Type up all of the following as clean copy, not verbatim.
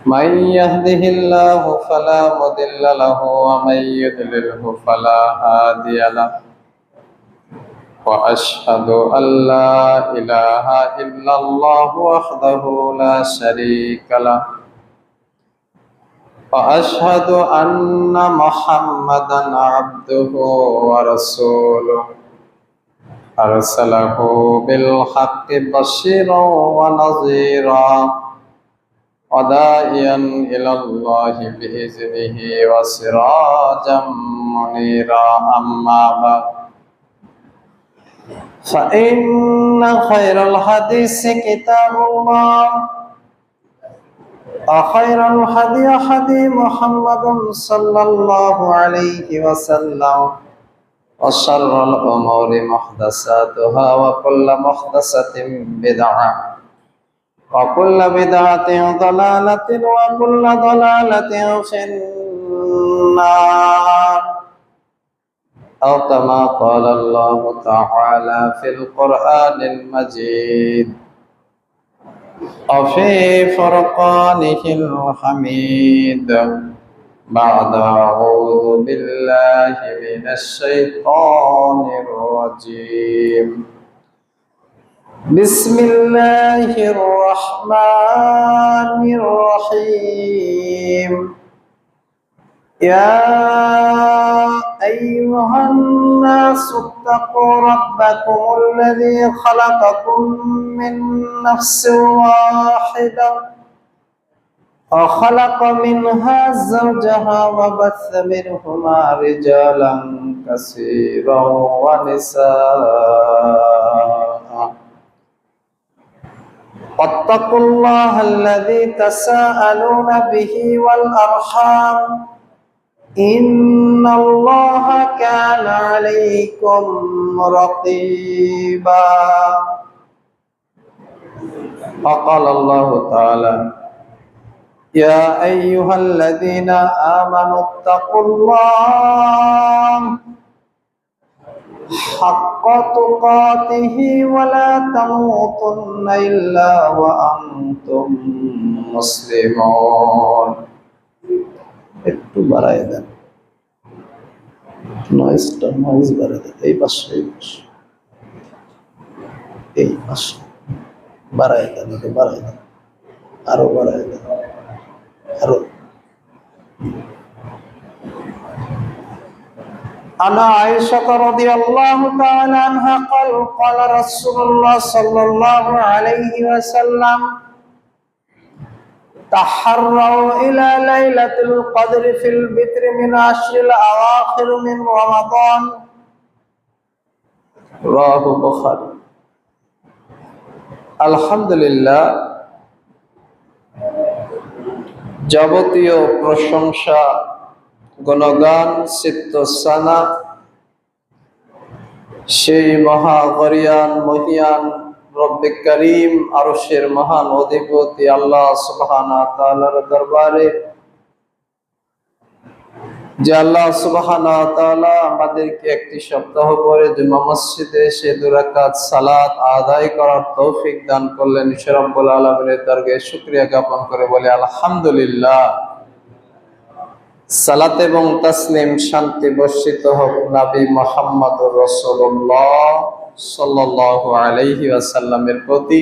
من يهده الله فلا مضل له ومن يضلله فلا هادي له وأشهد أن لا إله إلا الله وحده لا شريك له وأشهد أن محمدا عبده ورسوله أرسله بالحق بشيرا ونذيرا وداعيا إلى الله بإذنه وسراجا منيرا أما بعد فإن خير الحديث كتاب الله وخير الهدي هدي محمد صلى الله عليه وسلم وشر الأمور محدثاتها وكل محدثة بدعة وكل بدعة ضلالة وكل ضلالة في النار أو كما قال الله تعالى في القرآن المجيد وفي فرقانه الحميد بعد أعوذ بالله من الشيطان الرجيم بسم الله الرحمن الرحيم يا أيها الناس اتقوا ربكم الذي خلقكم من نفس واحدة وخلق منها زوجها وبث منهما رجالا كثيرا ونساء واتقوا الله الذي تساءلون به والأرحام إن الله كان عليكم رقيبا وقال الله تعالى يا أيها الذين آمنوا اتقوا الله حق تقاته ولا تموتن إلا وأنتم مسلمون একটু বাড়ায় দেন নয়েজ বাড়ায় দেন এই পাশে বাড়ায় দেন একটু বাড়ায় দেন আরো বাড়ায় দেন আরো عن عائشة رضي الله تعالى عنها قال رسول الله صلى الله عليه وسلم تحروا إلى ليلة القدر في البتر من عشر الأواخر من رمضان رواه البخاري আলহামদুলিল্লাহ যাবতীয় প্রশংসা গুণগান চিত্তসানা সেই মহাগরিয়ান মহিয়ান রব্বে করিম আরশের মহান অধিপতি আল্লাহ সুবহানাহু ওয়া তাআলার দরবারে যে আল্লাহ সুবহানাহু ওয়া তাআলা আমাদেরকে একটি সপ্তাহ পরে জুমা মসজিদে এসে 2 রাকাত সালাত আদায় করার তৌফিক দান করলেন। ঈশ্বর রব্বুল আলামিনের দরবারে শুকরিয়া জ্ঞাপন করে বলি আলহামদুলিল্লাহ। সালাত এবং তাসলিম শান্তি বর্ষিত হোক নবী মুহাম্মদুর রাসূলুল্লাহ সাল্লাল্লাহু আলাইহি ওয়াসাল্লামের প্রতি,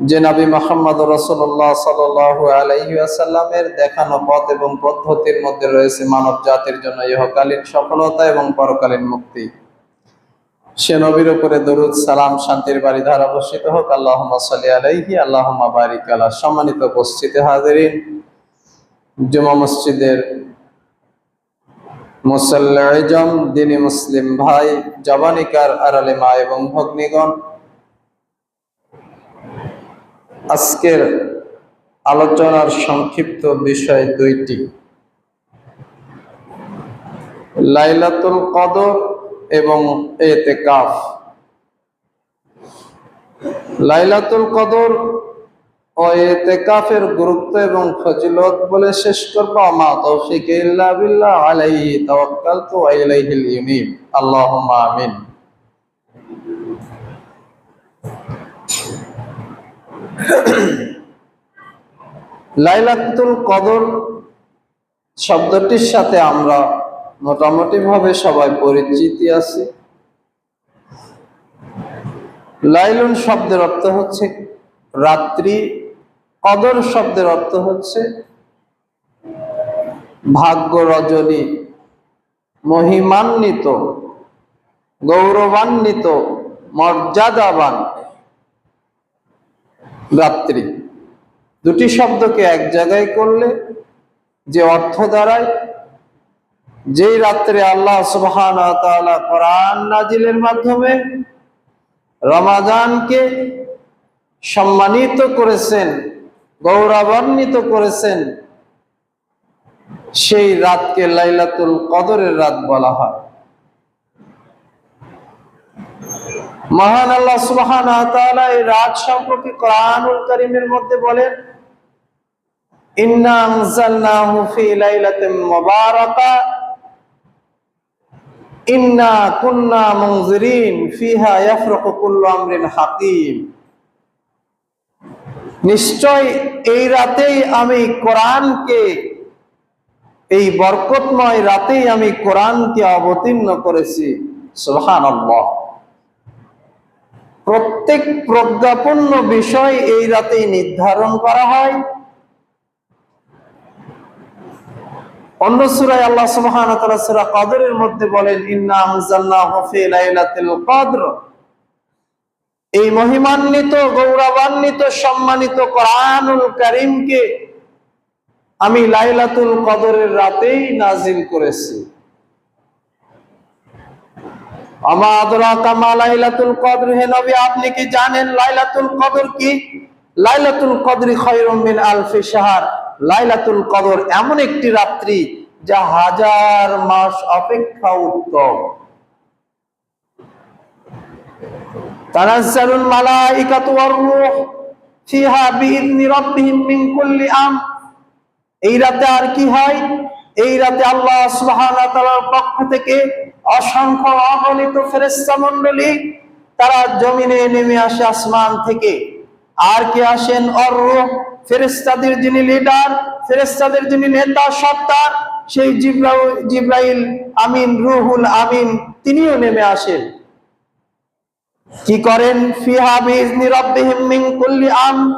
যে নবী মুহাম্মদুর রাসূলুল্লাহ সাল্লাল্লাহু আলাইহি ওয়াসাল্লামের দেখানো পথ এবং পদ্ধতির মধ্যে রয়েছে মানব জাতির জন্য ইহকালীন সফলতা এবং পরকালীন মুক্তি। সে নবীর উপরে দরুদ সালাম শান্তির বারিধারা বর্ষিত হোক। আল্লাহুম্মা সাল্লি আলাইহি আল্লাহুম্মা বারিক আলা। সম্মানিত উপস্থিতি হাজিরিন, জুমা মসজিদের মুসল্লিজন, দিনী মুসলিম ভাই, জবানিকার আড়ালে মা এবং ভগ্নীগণ, আজকের আলোচনার সংক্ষিপ্ত বিষয় 2টি, লাইলাতুল কদর এবং ইতিকাফ। লাইলাতুল কদর ও ইতিকাফের গুরুত্ব এবং ফজিলত বলে শেষ করব। মা তৌফিক ইল্লা বিল্লাহ, আলাইহি তাওয়াক্কালতু ওয়া ইলাইহিল ইউনিব। আল্লাহুম্মা আমিন। লাইলাতুল কদর শব্দটির সাথে আমরা মোটামুটি ভাবে সবাই পরিচিত আছি। লাইলুন শব্দের অর্থ হচ্ছে রাত্রি, কদর শব্দের অর্থ হচ্ছে ভাগ্য রজনী, মহিমান্বিত, গৌরবান্বিত, মর্যাদাবান রাত্রি। দুটি শব্দকে এক জায়গায় করলে যে অর্থ দাঁড়ায়, যেই রাত্রে আল্লাহ সুবহানাহু ওয়া তাআলা কোরআন নাজিলের মাধ্যমে রমাদানকে সম্মানিত করেছেন, গৌরবান্বিত করেছেন, সেই রাতকে লাইলাতুল কদরের রাত বলা হয়। মহান আল্লাহ সুবহানাহু ওয়া তাআলা এই রাত সম্পর্কে কোরআনুল কারীমের মধ্যে বলেন, ইন্না আনজালনাহু ফি লাইলাতিন মুবারাকা ইন্না কুন্না মুনজিরিন ফিহা ইয়াফরাকু কুল্লু আমরিন হাকিম। নিশ্চয় এই রাতেই আমি কোরআনকে, এই বরকতময় রাতেই আমি কোরআনকে অবতীর্ণ করেছি। সুবহানাল্লাহ। প্রত্যেক প্রজ্ঞাপন্য বিষয় এই রাতেই নির্ধারণ করা হয়। অন্য সূরায় আল্লাহ সুবহানাহু ওয়া তাআলা সূরা কদরের মধ্যে বলেন, ইন্না আনজালনাহু ফি লাইলাতিল কদর। এই মহিমান্বিত, গৌরবান্বিত, সম্মানিত কোরআনুল কারীমকে আমি লাইলাতুল কদরের রাতেই নাজিল করেছি। আমা আদরাকা মা লাইলাতুল কদর। হে নবী, আপনি কি জানেন লাইলাতুল কদর কি? লাইলাতুল কদরি খায়রুম মিন আলফি শাহর। লাইলাতুল কদর এমন একটি রাত্রি যা হাজার মাস অপেক্ষা উত্তম। তানাজ্জালুল মালাইকাতু ওয়ার রূহ ফিহা বিইذনি রাব্বিহিম মিন কুল্লি আমর। এই রাতে আর কি হয়? এই রাতে আল্লাহ সুবহানাহু ওয়া তাআলার পক্ষ থেকে অসংখ্য অগণিত ফেরেশতা মণ্ডলী তারা জমিনে নেমে আসে আসমান থেকে। আর কে আসেন? আর রূহ, ফেরেশতাদের যিনি লিডার, ফেরেশতাদের যিনি নেতা সত্তার, সেই জিবরাইল আমিন, রুহুল আমিন, তিনিও নেমে আসেন। কি করেন? ফিহা বিইذনি রাব্বিহিম মিন কুল্লি আমর।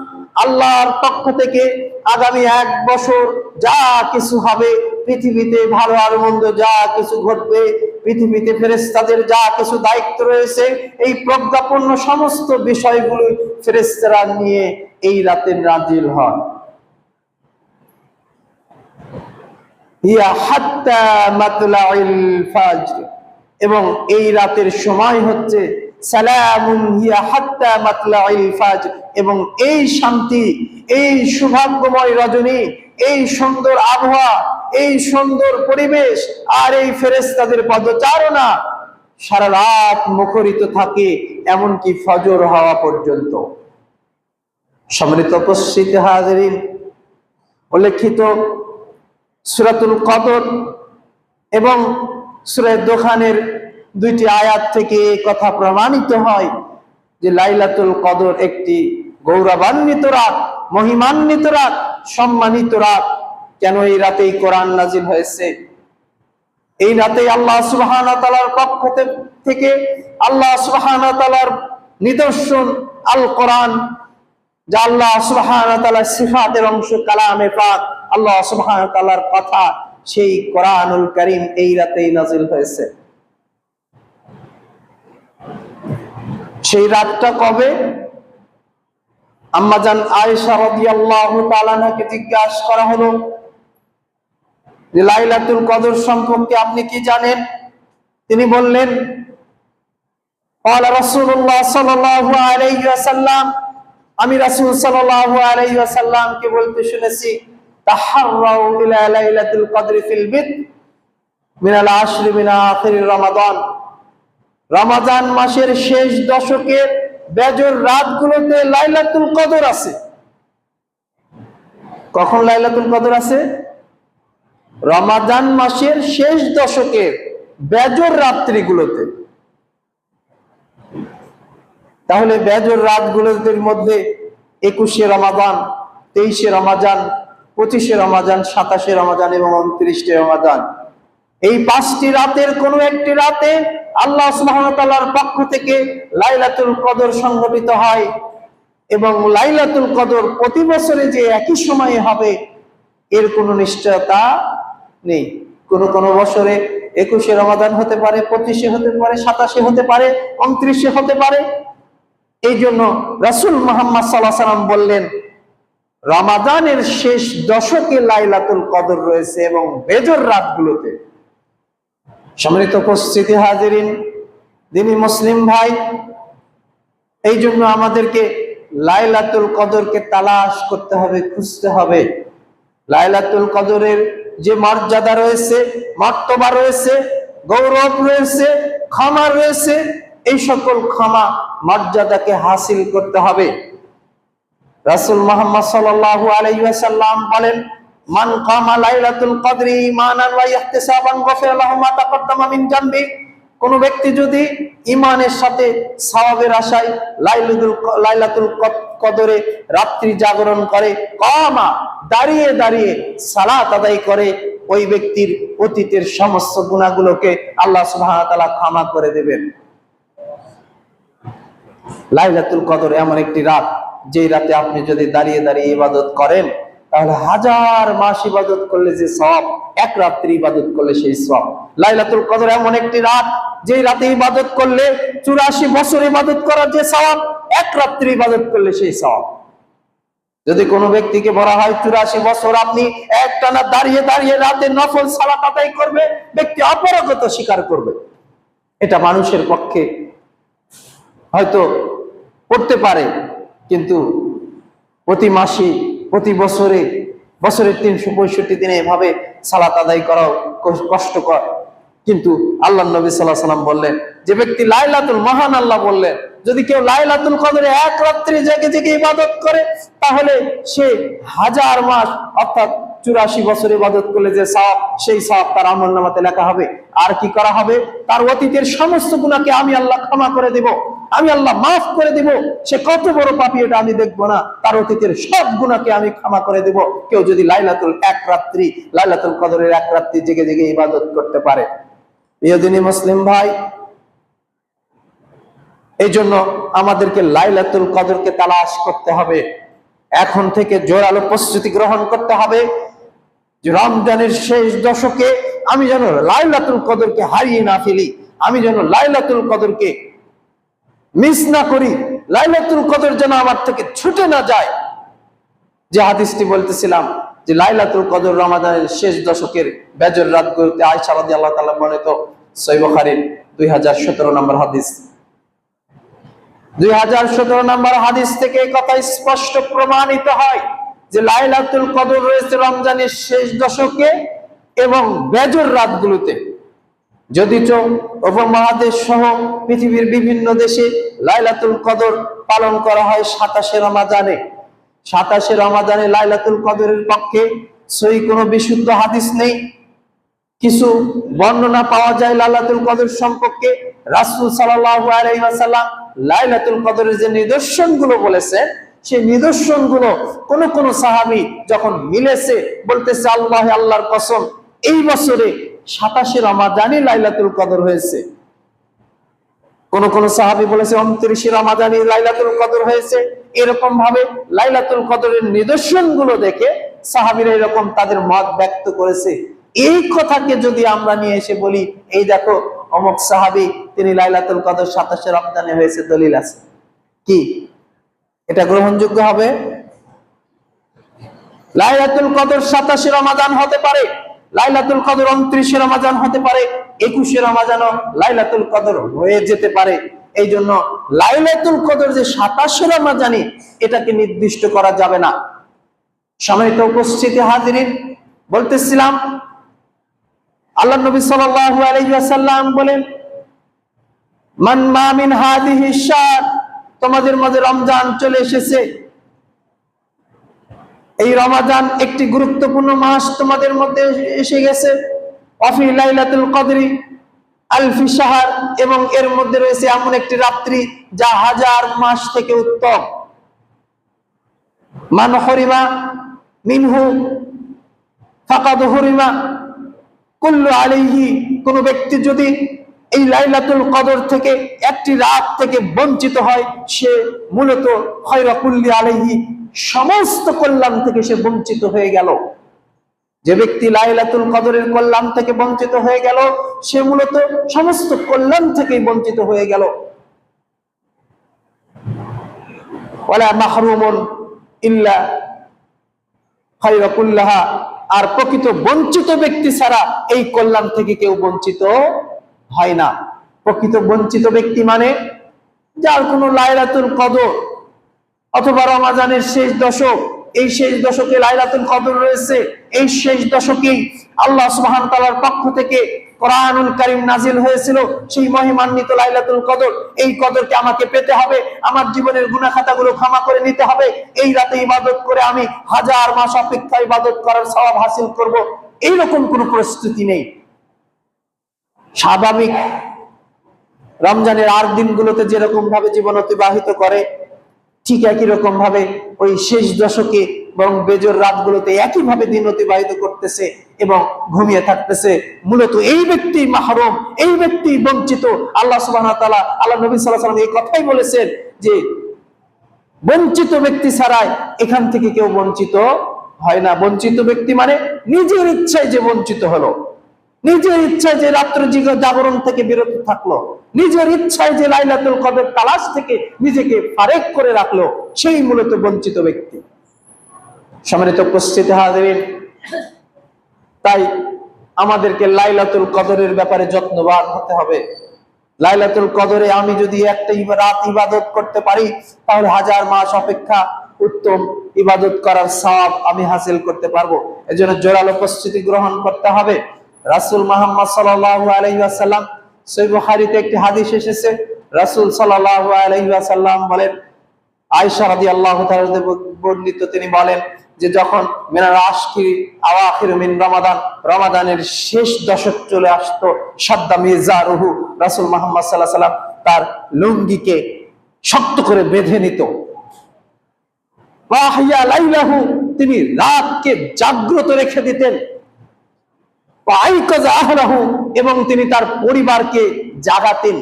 আল্লাহর পক্ষ থেকে আগামী 1 বছর যা কিছু হবে, পৃথিবীতে ভালো আর মন্দ যা কিছু ঘটবে, পৃথিবীতে ফেরেশতাদের যা কিছু দায়িত্ব রয়েছে, এই প্রজ্ঞাপন্য সমস্ত বিষয়গুলো ফেরেশতারা নিয়ে এই রাতে নাজিল হয়। ইয়া হাত্তা মাতলাইল ফাজর। এবং এই রাতের সময় হচ্ছে সালামুন হিয়া হাত্তা মাতলাইল ফাজর। এবং এই শান্তি, এই সৌভাগ্যময় রজনী, এই সুন্দর আবহাওয়া, এই সুন্দর পরিবেশ আর এই ফেরেশতাদের পদচারণা সারা রাত মুখরিত থাকে, এমনকি ফজর হওয়া পর্যন্ত। সম্মানিত উপস্থিতি হাজিরিন, উল্লেখিত সূরাতুল কদর এবং সূরা দুখানের 2টি আয়াত থেকে এই কথা প্রমাণিত হয় যে লাইলাতুল কদর একটি গৌরবান্বিত রাত, মহিমান্বিত রাত, সম্মানিত রাত। কেন? এই রাতেই কোরআন নাজিল হয়েছে। এই রাতেই আল্লাহ সুবহানাহু ওয়া তাআলার পক্ষ থেকে, আল্লাহ সুবহানাহু ওয়া তাআলার নিদর্শন আল কোরআন, যা আল্লাহ সুবহানাহু ওয়া তাআলার সিফাতের অংশ, কালামে পাক, আল্লাহ সুবহানাহু ওয়া তাআলার কথা, সেই কোরআনুল কারীম এই রাতেই নাজিল হয়েছে। সেই রাতটা কবে? আম্মাজান আয়েশা রাদিয়াল্লাহু তাআলা আনহাকে জিজ্ঞাসা করা হলো যে লাইলাতুল কদর সম্পর্কে আপনি কি জানেন? তিনি বললেন, ক্বালা রাসূলুল্লাহ সাল্লাল্লাহু আলাইহি ওয়াসাল্লাম, আমি রাসূল সাল্লাল্লাহু আলাইহি ওয়াসাল্লামকে বলতে শুনেছি, তাহাররাউ ইলা লাইলাতুল কদরি ফিল বিদ মিনাল আশরি মিন আখির রমাদান। রমাদান মাসের শেষ দশকের বেজর রাতগুলোতে লাইলাতুল কদর আছে। কখন লাইলাতুল কদর আছে? রমাদান মাসের শেষ দশকের বেজর রাত্রিগুলোতে। তাহলে বেজর রাতগুলোর মধ্যে 21শে রমাদান, 23শে রমাদান, 25শে রমাদান, 27শে রমাদান এবং 29শে রমাদান। এই 5টি রাতের কোনো একটি রাতে আল্লাহ সুবহানাহু ওয়া তাআলার পক্ষ থেকে লাইলাতুল কদর সংঘটিত হয় এবং লাইলাতুল কদর প্রতি বছরে যে একই সময়ে হবে এর কোনো নিশ্চয়তা নেই। কোন বছরে 21শে রমাদান হতে পারে, 25শে হতে পারে, 27শে হতে পারে, 29শে হতে পারে। এই জন্য রাসূল মুহাম্মদ সাল্লাল্লাহু আলাইহি ওয়াসাল্লাম বললেন, রমাদানের শেষ দশকে লাইলাতুল কদর রয়েছে এবং বেজর রাতগুলোতে। সম্মানিত উপস্থিতি হাজিরিন, দিনী মুসলিম ভাই, এই জন্য আমাদেরকে লাইলাতুল কদরকে তালাশ করতে হবে, খুঁজতে হবে। লাইলাতুল কদরের যে মর্যাদা রয়েছে, মর্তবা রয়েছে, গৌরব রয়েছে, ক্ষমা রয়েছে, এই সকল ক্ষমা মর্যাদাকে হাসিল করতে হবে। রাসূল মুহাম্মদ সাল্লাল্লাহু আলাইহি ওয়াসাল্লাম বলেন, মান কামা লাইলাতুল কদরি ঈমানান ওয়া ইহতিসাবান গফিরা লাহু মা তাকদ্দামা মিন জামবি। কোন ব্যক্তি যদি ঈমানের সাথে সওয়াবের আশায় লাইলাতুল কদরে রাত্রি জাগরণ করে, কামা দাঁড়িয়ে দাঁড়িয়ে সালাত আদায় করে, ওই ব্যক্তির অতীতের সমস্ত গুনাহগুলোকে আল্লাহ সুবহানাহু ওয়া তাআলা ক্ষমা করে দেবেন। লাইলাতুল কদর এমন একটি রাত, যে রাতে আপনি যদি দাঁড়িয়ে দাঁড়িয়ে ইবাদত করেন তাহলে 1000 মাস ইবাদত করলে যে সওয়াব, এক রাত্রি ইবাদত করলে সেই সওয়াব। লাইলাতুল কদর এমন একটি রাত, যে রাতে ইবাদত করলে 84 বছর ইবাদত করার যে সওয়াব, এক রাত্রি ইবাদত করলে সেই সওয়াব। যদি কোনো ব্যক্তিকে বলা হয় 84 বছর আপনি একটানা দাঁড়িয়ে দাঁড়িয়ে রাতে নফল সালাত আদায় করবে, ব্যক্তি অপারগতা স্বীকার করবে। এটা মানুষের পক্ষে হয়তো করতে পারে, কিন্তু প্রতি মাসে, প্রতি বছরে, বছরের 365 দিনে এভাবে সালাত আদায় করাও কষ্টকর। কিন্তু আল্লাহ নবী সাল্লাল্লাহু আলাইহি ওয়াসাল্লাম বললেন, যে ব্যক্তি লাইলাতুল, মহান আল্লাহ বললেন, যদি কেউ লাইলাতুল কদরে এক রাত্রি জেগে জেগে ইবাদত করে তাহলে সে 1000 মাস অর্থাৎ 84 বছর ইবাদত করলে যে সওয়াব, সেই সওয়াব তার আমলনামাতে লেখা হবে। আর কি করা হবে? তার অতীতের সমস্ত গুনাহকে আমি আল্লাহ ক্ষমা করে দেব, আমি আল্লাহ মাফ করে দেব। সে কত বড় পাপী এটা আমি দেখব না, তার অতীতের সব গুনাহকে আমি ক্ষমা করে দেব। কেউ যদি লাইলাতুল কদরের এক রাত্রি জেগে জেগে ইবাদত করতে পারে। প্রিয় দিনী মুসলিম ভাই, এই জন্য আমাদেরকে লাইলাতুল কদরকে তালাশ করতে হবে। এখন থেকে জোরালো প্রস্তুতি গ্রহণ করতে হবে যে রমজানের শেষ দশকে আমি যেন লাইলাতুল কদরকে হারিয়ে না ফেলি, আমি যেন লাইলাতুল কদরকে মিস না করি, লাইলাতুল কদর যেন আমার থেকে ছুটে না যায়। যে হাদিসটি বলতেছিলাম যে লাইলাতুল কদর রমাদানের শেষ দশকের বেজর রাতগুলোতে, আয়েশা রাদিয়াল্লাহু তাআলা বর্ণিত সহিহ বুখারীর 2017 নম্বর হাদিস। 2017 নম্বর হাদিস থেকে এই কথা স্পষ্ট প্রমাণিত হয় যে লাইলাতুল কদর রয়েছে রমজানের শেষ দশকে এবং বেজর রাতগুলোতে। যদিচ উপমহাদেশ সহ পৃথিবীর বিভিন্ন দেশে লাইলাতুল কদর পালন করা হয় 27শে রমাদানে। 27শে রমাদানে লাইলাতুল কদরের পক্ষে সহি কোনো বিশুদ্ধ হাদিস নেই। কিছু বর্ণনা পাওয়া যায় লাইলাতুল কদর সম্পর্কে। রাসূল সাল্লাল্লাহু আলাইহি ওয়াসাল্লাম লাইলাতুল কদরের যে নিদর্শনগুলো বলেছেন, সেই নিদর্শনগুলো কোন সাহাবী যখন মিলেছে বলতেছে, আল্লাহর কসম, এই বছরে 27শে রমাদানে লাইলাতুল কদর হয়েছে। কোন সাহাবী বলেছে 29শে রমাদানে লাইলাতুল কদর হয়েছে। এরকম ভাবে লাইলাতুল কদরের নিদর্শনগুলো দেখে সাহাবীরা এরকম তাদের মত ব্যক্ত করেছে। এই কথাকে যদি আমরা নিয়ে এসে বলি, এই দেখো অমুক সাহাবী, তিনি লাইলাতুল কদর 27শে রমজানে হয়েছে, দলিল আছে, কি এটা গ্রহণযোগ্য হবে? লাইলাতুল কদর 27শে রমাদান হতে পারে, লাইলাতুল কদর 29শে রমাদান হতে পারে, 21শে রমাদানও লাইলাতুল কদর হয়ে যেতে পারে। এই জন্য লাইলাতুল কদর যে 27শে রমাদানে, এটাকে নির্দিষ্ট করা যাবে না। সম্মানিত উপস্থিতি হাজিরিন, বলতেছিলাম আল্লাহ নবী সাল্লাল্লাহু আলাইহি ওয়াসাল্লাম বলেন, মান মা মিন হাদিহি শার, তোমাদের মাঝে রমজান চলে এসেছে, এই রমাদান একটি গুরুত্বপূর্ণ মাস তোমাদের মধ্যে এসে গেছে। ওয়াফি লাইলাতুল কদরি আলফি শাহর, এবং এর মধ্যে রয়েছে এমন একটি রাত্রি যা 1000 মাস থেকে উত্তম। মান হরিমা মিনহু ফাকাদ হুরিমা কুল্লু আলাইহি, কোন ব্যক্তি যদি এই লাইলাতুল কদর থেকে একটি রাত থেকে বঞ্চিত হয়, সে মূলত খায়রা কুল্লি আলাইহি, সমস্ত কল্যাণ থেকে সে বঞ্চিত হয়ে গেল। যে ব্যক্তি লাইলাতুল কদরের কল্যাণ থেকে বঞ্চিত হয়ে গেল, সে মূলত সমস্ত কল্যাণ থেকেই বঞ্চিত হয়ে গেল। ওয়ালা মাহরুমুন ইল্লা খায়রা কুল্লাহা, আর প্রকৃত বঞ্চিত ব্যক্তি ছাড়া এই কল্যাণ থেকে কেউ বঞ্চিত হয় না। প্রকৃত বঞ্চিত ব্যক্তি মানে যার কোনো লাইলাতুল কদর অথবা রমাজানের শেষ দশক, এই শেষ দশকে লাইলাতুল কদর রয়েছে, এই শেষ দশকেই আল্লাহ সুবহানাহু ওয়া তাআলার পক্ষ থেকে কোরআনুল কারীম নাজিল হয়েছিল, সেই মহিমান্বিত লাইলাতুল কদর। এই কদরকে আমাকে পেতে হবে, আমার জীবনের গুনাহ খাতাগুলো ক্ষমা করে নিতে হবে, এই রাতে ইবাদত করে আমি হাজার মাস অপেক্ষা ইবাদত করার সওয়াব হাসিল করব, এইরকম কোনো প্রস্তুতি নেই। স্বাভাবিক রমজানের 8 দিনগুলোতে যেরকম ভাবে জীবন অতিবাহিত করে, ঠিক একই রকম ভাবে ওই শেষ দশকে বরং বেজর রাতগুলোতে একই ভাবে দিন অতিবাহিত করতেছে এবং ঘুমিয়ে থাকতেছে। মূলত এই ব্যক্তি মাহরুম, এই ব্যক্তি বঞ্চিত। আল্লাহ সুবহানাহু ওয়া তাআলা, আল্লাহ নবী সাল্লাল্লাহু আলাইহি ওয়াসাল্লাম এই কথাই বলেছেন যে বঞ্চিত ব্যক্তি ছাড়াই এখান থেকে কেউ বঞ্চিত হয় না। বঞ্চিত ব্যক্তি মানে নিজের ইচ্ছায় যে বঞ্চিত হলো, নিজের ইচ্ছায় যে রাত্র জাগরণ থেকে বিরত থাকলো, নিজের ইচ্ছায় যে লাইলাতুল কদর তালাশ থেকে নিজেকে ফারেক করে রাখলো, সেই মূলত বঞ্চিত ব্যক্তি। সম্মানিত উপস্থিতি হাজিরিন, তাই আমাদেরকে লাইলাতুল কদরের ব্যাপারে যত্নবান হতে হবে। লাইলাতুল কদরে আমি যদি একটা রাত ইবাদত করতে পারি, তাহলে হাজার মাস অপেক্ষা উত্তম ইবাদত করার সওয়াব আমি হাসিল করতে পারবো। এজন্য জোরালো প্রস্তুতি গ্রহণ করতে হবে। রাসূল মুহাম্মদ সাল্লাল্লাহু আলাইহি ওয়াসাল্লাম, সহিহ বুখারীতে একটি হাদিস এসেছে, রাসূল সাল্লাল্লাহু আলাইহি ওয়াসাল্লাম বলেন, আয়েশা রাদিয়াল্লাহু তাআলা বর্ণিত, তিনি বলেন যে যখন মিনাল আশকির আওয়াখির মিন রমাদান, রমাদানের শেষ দশক চলে আসতো, শাদ্দা মিজারুহু, রাসূল মুহাম্মদ সাল্লাল্লাহু আলাইহি ওয়াসাল্লাম তার লুঙ্গিকে শক্ত করে বেঁধে নিত। ওয়াহিয়া লাইলাহু, তিনি রাতকে জাগ্রত রেখে দিতেন। ওয়াইকাযা আহলাহু, এবং তিনি তার পরিবারকে জাগাতেন,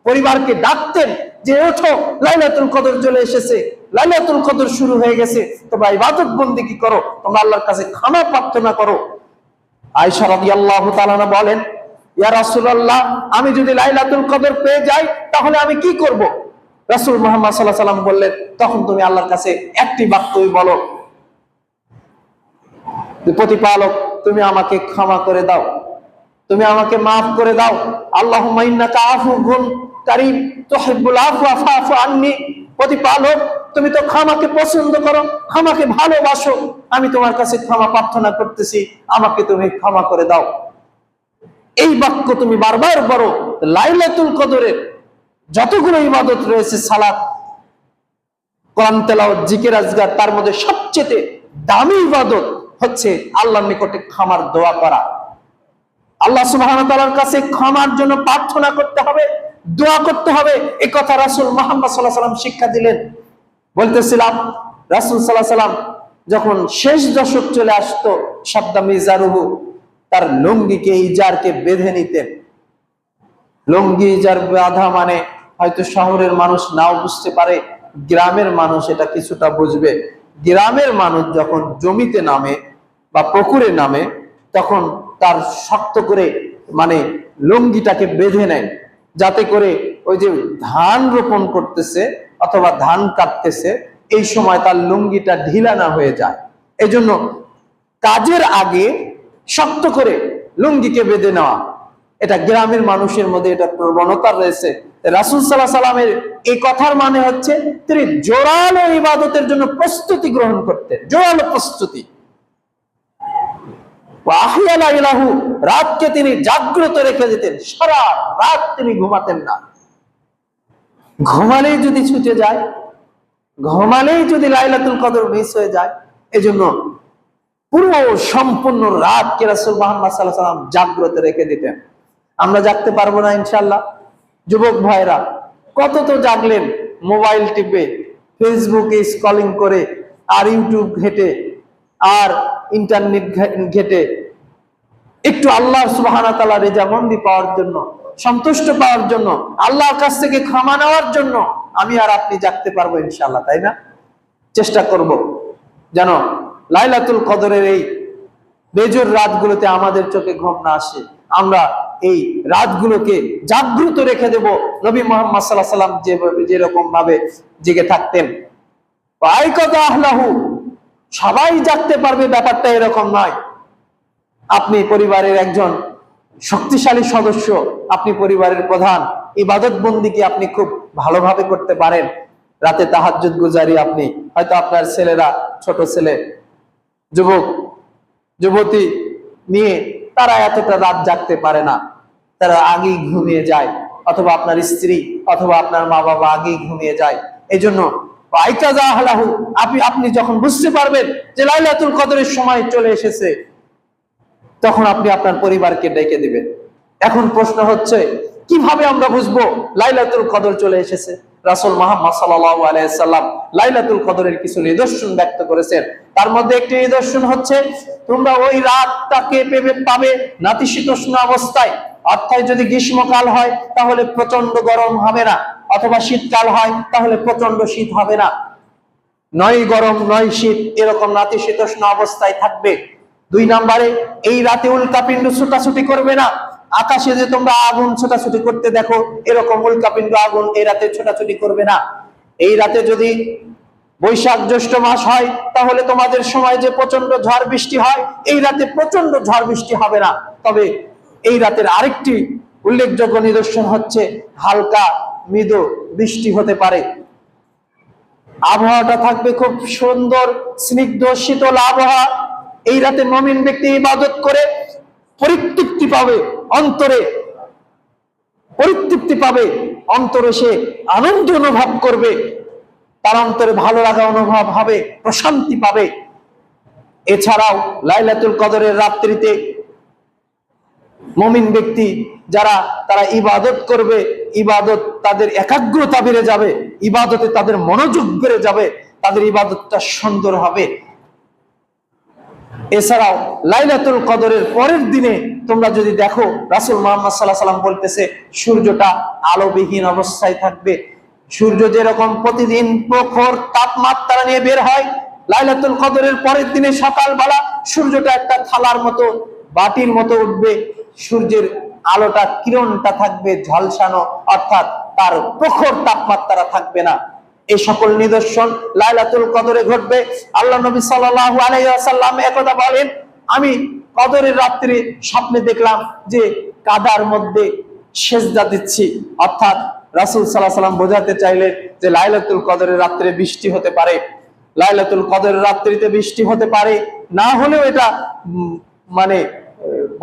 পরিবারকে ডাকতেন যে ওঠো, লাইলাতুল কদর চলে এসেছে, লাইলাতুল কদর শুরু হয়ে গেছে, তোমরা ইবাদত বন্দেগী করো, তোমরা আল্লাহর কাছে ক্ষমা প্রার্থনা করো। আয়েশা রাদিয়াল্লাহু তাআলা বলেন, ইয়া রাসূলুল্লাহ, আমি যদি লাইলাতুল কদর পেয়ে যাই তাহলে আমি কি করব? রাসূল মুহাম্মদ সাল্লাল্লাহু আলাইহি ওয়াসাল্লাম বললেন, তখন তুমি আল্লাহর কাছে একটি বাক্যই বলো, প্রতিপালক তুমি আমাকে ক্ষমা করে দাও, তুমি আমাকে মাফ করে দাও। আল্লাহুম্মা ইন্নাকা আফুউন কারীম তুহিব্বুল আফওয়া ফাফু আন্নী, প্রতিপালক তুমি তো ক্ষমাকে পছন্দ করো, ক্ষমাকে ভালোবাসো, আমি তোমার কাছে ক্ষমা প্রার্থনা করতেছি, আমাকে তুমি ক্ষমা করে দাও। এই বাক্য তুমি বারবার বলো। লাইলাতুল কদরের যতগুলো ইবাদত রয়েছে, সালাত, কোরআন তেলাওয়াত, জিকির আজকার, তার মধ্যে সবচেয়ে দামি ইবাদত হচ্ছে আল্লাহর নিকটে ক্ষমার দোয়া করা। আল্লাহ সুবহানাহু ওয়া তাআলার কাছে ক্ষমার জন্য প্রার্থনা করতে হবে, দোয়া করতে হবে। এই কথা রাসূল মুহাম্মদ সাল্লাল্লাহু আলাইহি ওয়াসাল্লাম শিক্ষা দিলেন। বলতেছিলাম, রাসূল সাল্লাল্লাহু আলাইহি ওয়াসাল্লাম যখন শেষ দশক চলে আসতো, শাদ্দা মিজারুহু, তার লুঙ্গিকে, ইজারকে বেঁধে নিতেন। লুঙ্গি ইজার বাঁধা মানে হয়তো শহরের মানুষ নাও বুঝতে পারে, গ্রামের মানুষ এটা কিছুটা বুঝবে। গ্রামের মানুষ যখন জমিতে নামে বা পুকুরে নামে, তখন তার শক্ত করে মানে লুঙ্গিটাকে বেঁধে নেয়, যাতে করে ওই যে ধান রোপণ করতেছে অথবা ধান কাটতেছে, এই সময় তার লুঙ্গিটা ঢিলা না হয়ে যায়। এজন্য কাজের আগে শক্ত করে লুঙ্গিকে বেঁধে নেওয়া, এটা গ্রামের মানুষের মধ্যে এটা প্রবণতা রয়েছে। রাসূল সাল্লাল্লাহু আলাইহি ওয়াসাল্লামের এই কথার মানে হচ্ছে তিনি জোরালো ইবাদতের জন্য প্রস্তুতি গ্রহণ করতেন, জোরালো প্রস্তুতি। ওয়াহিয়া লাইলাহু, রাতকে তিনি জাগ্রত রেখে দিতেন, সারা রাত তিনি ঘুমাতেন না। ঘুমালেই যদি ছুটে যায়, ঘুমালেই যদি লাইলাতুল কদর মিস হয়ে যায়, এজন্য পুরো সম্পূর্ণ রাতকে রাসূল মুহাম্মদ সাল্লাল্লাহু আলাইহি ওয়াসাল্লাম জাগ্রত রেখে দিতেন। আমরা জাগতে পারবো না ইনশাআল্লাহ। যুবক ভাইরা কত তো জাগলেন, মোবাইল টিপে, ফেসবুকে স্ক্রলিং করে, আর ইউটিউব ঘেটে, আর ইন্টারনেট ঘেটে একটু আল্লাহ সুবহানাহু ওয়া তাআলার রেজামন্দি পাওয়ার জন্য, সন্তুষ্ট পাওয়ার জন্য, আল্লাহর কাছ থেকে ক্ষমা নেওয়ার জন্য আমি আর আপনি জাগতে পারবো ইনশাআল্লাহ, তাই না? চেষ্টা করব যেন লাইলাতুল কদরের এই বেজোর রাতগুলোতে আমাদের চোখে ঘুম না আসে, আমরা এই রাতগুলোকে জাগ্রত রেখে দেব। নবী মুহাম্মদ সাল্লাল্লাহু আলাইহি ওয়াসাল্লাম যেরকম ভাবে জেগে থাকতেন, আইকাযা আহলাহু, সবাই জাগতে পারবে ব্যাপারটা এরকম নয়। আপনি পরিবারের একজন শক্তিশালী সদস্য, আপনি পরিবারের প্রধান, ইবাদত বন্দিকে আপনি খুব ভালোভাবে করতে পারেন। রাতে তাহাজ্জুদ গুজারি আপনি, হয়তো আপনার ছেলেরা, ছোট ছেলে, যুবক যুবতী নিয়ে তারা এতটা রাত জাগতে পারে না, তারা আগেই ঘুমিয়ে যায়, অথবা আপনার স্ত্রী অথবা আপনার মা বাবা আগেই ঘুমিয়ে যায়। এই জন্য আপনি যখন বুঝতে পারবেন যে লাইলাতুল কদরের সময় চলে এসেছে, তখন আপনি আপনার পরিবারকে ডেকে দিবেন। এখন প্রশ্ন হচ্ছে, কিভাবে আমরা বুঝবো লাইলাতুল কদর চলে এসেছে? রাসূল মুহাম্মদ সাল্লাল্লাহু আলাইহি সাল্লাম লাইলাতুল কদরের কিছু নিদর্শন ব্যক্ত করেছেন। তার মধ্যে একটি নিদর্শন হচ্ছে, তোমরা ওই রাতটাকে পাবে নাতিশীতোষ্ণ অবস্থায়। অর্থাৎ যদি গ্রীষ্মকাল হয় তাহলে প্রচন্ড গরম হবে না, অথবা শীতকাল হয় তাহলে প্রচন্ড শীত হবে না, নয় গরম নয় শীত, এরকম নাতিশীতোষ্ণ অবস্থায় থাকবে। 2 নম্বরে, এই রাতে উল্কাপিণ্ড ছোটাছুটি করবে না। আকাশে যে তোমরা আগুন ছোটাছুটি করতে দেখো, এরকম উল্কাপিণ্ড আগুন এই রাতে ছোটাছুটি করবে না। এই রাতে যদি বৈশাখ জ্যৈষ্ঠ মাস হয় তাহলে তোমাদের সময় যে প্রচন্ড ঝড় বৃষ্টি হয়, এই রাতে প্রচন্ড ঝড় বৃষ্টি হবে না। তবে এই রাতের আরেকটি উল্লেখযোগ্য নিদর্শন হচ্ছে, হালকা মৃদু বৃষ্টি হতে পারে। আবহাওয়াটা থাকবে খুব সুন্দর, স্নিগ্ধ শীতল আবহাওয়া। এই রাতে মুমিন ব্যক্তি ইবাদত করে পরিতৃপ্তি পাবে, অন্তরে পরিতৃপ্তি পাবে, অন্তরে সে আনন্দ অনুভব করবে, তার অন্তরে ভালো লাগা অনুভব হবে, প্রশান্তি পাবে। এছাড়াও লাইলাতুল কদরের রাত্রিতে মুমিন ব্যক্তি যারা, তারা ইবাদত করবে, ইবাদত তাদের একাগ্রতা বেড়ে যাবে, ইবাদতে তাদের মনোযোগ বেড়ে যাবে, তাদের ইবাদতটা সুন্দর হবে। এছাড়াও লাইলাতুল কদরের পরের দিনে তোমরা যদি দেখো, রাসূল মুহাম্মদ সাল্লাল্লাহু আলাইহি ওয়াসাল্লাম বলতেছে, সূর্যটা আলোবিহীন অবস্থায় থাকবে। সূর্য যেরকম প্রতিদিন প্রখর তাপমাত্রা নিয়ে বের হয়, লাইলাতুল কদরের পরের দিনে সকালবেলা সূর্যটা একটা থালার মতো, বাটির মতো উঠবে, সূর্যের আলোটা, কিরণটা থাকবে ঝলসানো, অর্থাৎ তার প্রখর তাপমাত্রা থাকবে না। এই সকল নিদর্শন লাইলাতুল কদরে ঘটবে। আল্লাহ নবী সাল্লাল্লাহু আলাইহি ওয়াসাল্লাম একদা বলেন, আমি কদরের রাত্রি স্বপ্নে দেখলাম যে কাদার মধ্যে সেজদা দিচ্ছি। অর্থাৎ রাসূল সাল্লাল্লাহু আলাইহি ওয়াসাল্লাম বোঝাতে চাইলেন যে লাইলাতুল কদরের রাত্রে বৃষ্টি হতে পারে, লাইলাতুল কদরের রাত্রিতে বৃষ্টি হতে পারে। না হলেও এটা মানে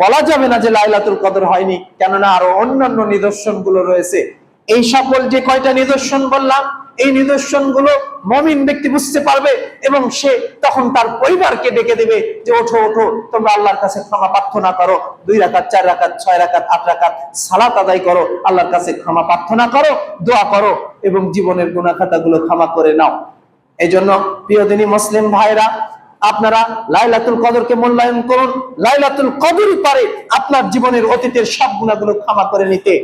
বলা যাবে না যে লাইলাতুল কদর হয়নি, কেননা আরো অন্যান্য নিদর্শন গুলো রয়েছে। এই সকল যে কয়টা নিদর্শন বললাম, এই নিদর্শন গুলো মুমিন ব্যক্তি বুঝতে পারবে, এবং সে তখন তার পরিবারকে ডেকে দেবে যে ওঠো ওঠো, তোমরা আল্লাহর কাছে ক্ষমা প্রার্থনা করো, 2 রাকাত 4 রাকাত 6 রাকাত 8 রাকাত সালাত আদায় করো, আল্লাহর কাছে ক্ষমা প্রার্থনা করো, দোয়া করো, এবং জীবনের গুনাহ খাতাগুলো ক্ষমা করে নাও। এই জন্য প্রিয় দিনী মুসলিম ভাইরা, আপনারা লাইলাতুল কদরকে মূল্যায়ন করুন। লাইলাতুল কদরই পারে আপনার জীবনের অতীতের সব গুনাহগুলো ক্ষমা করে নিতে।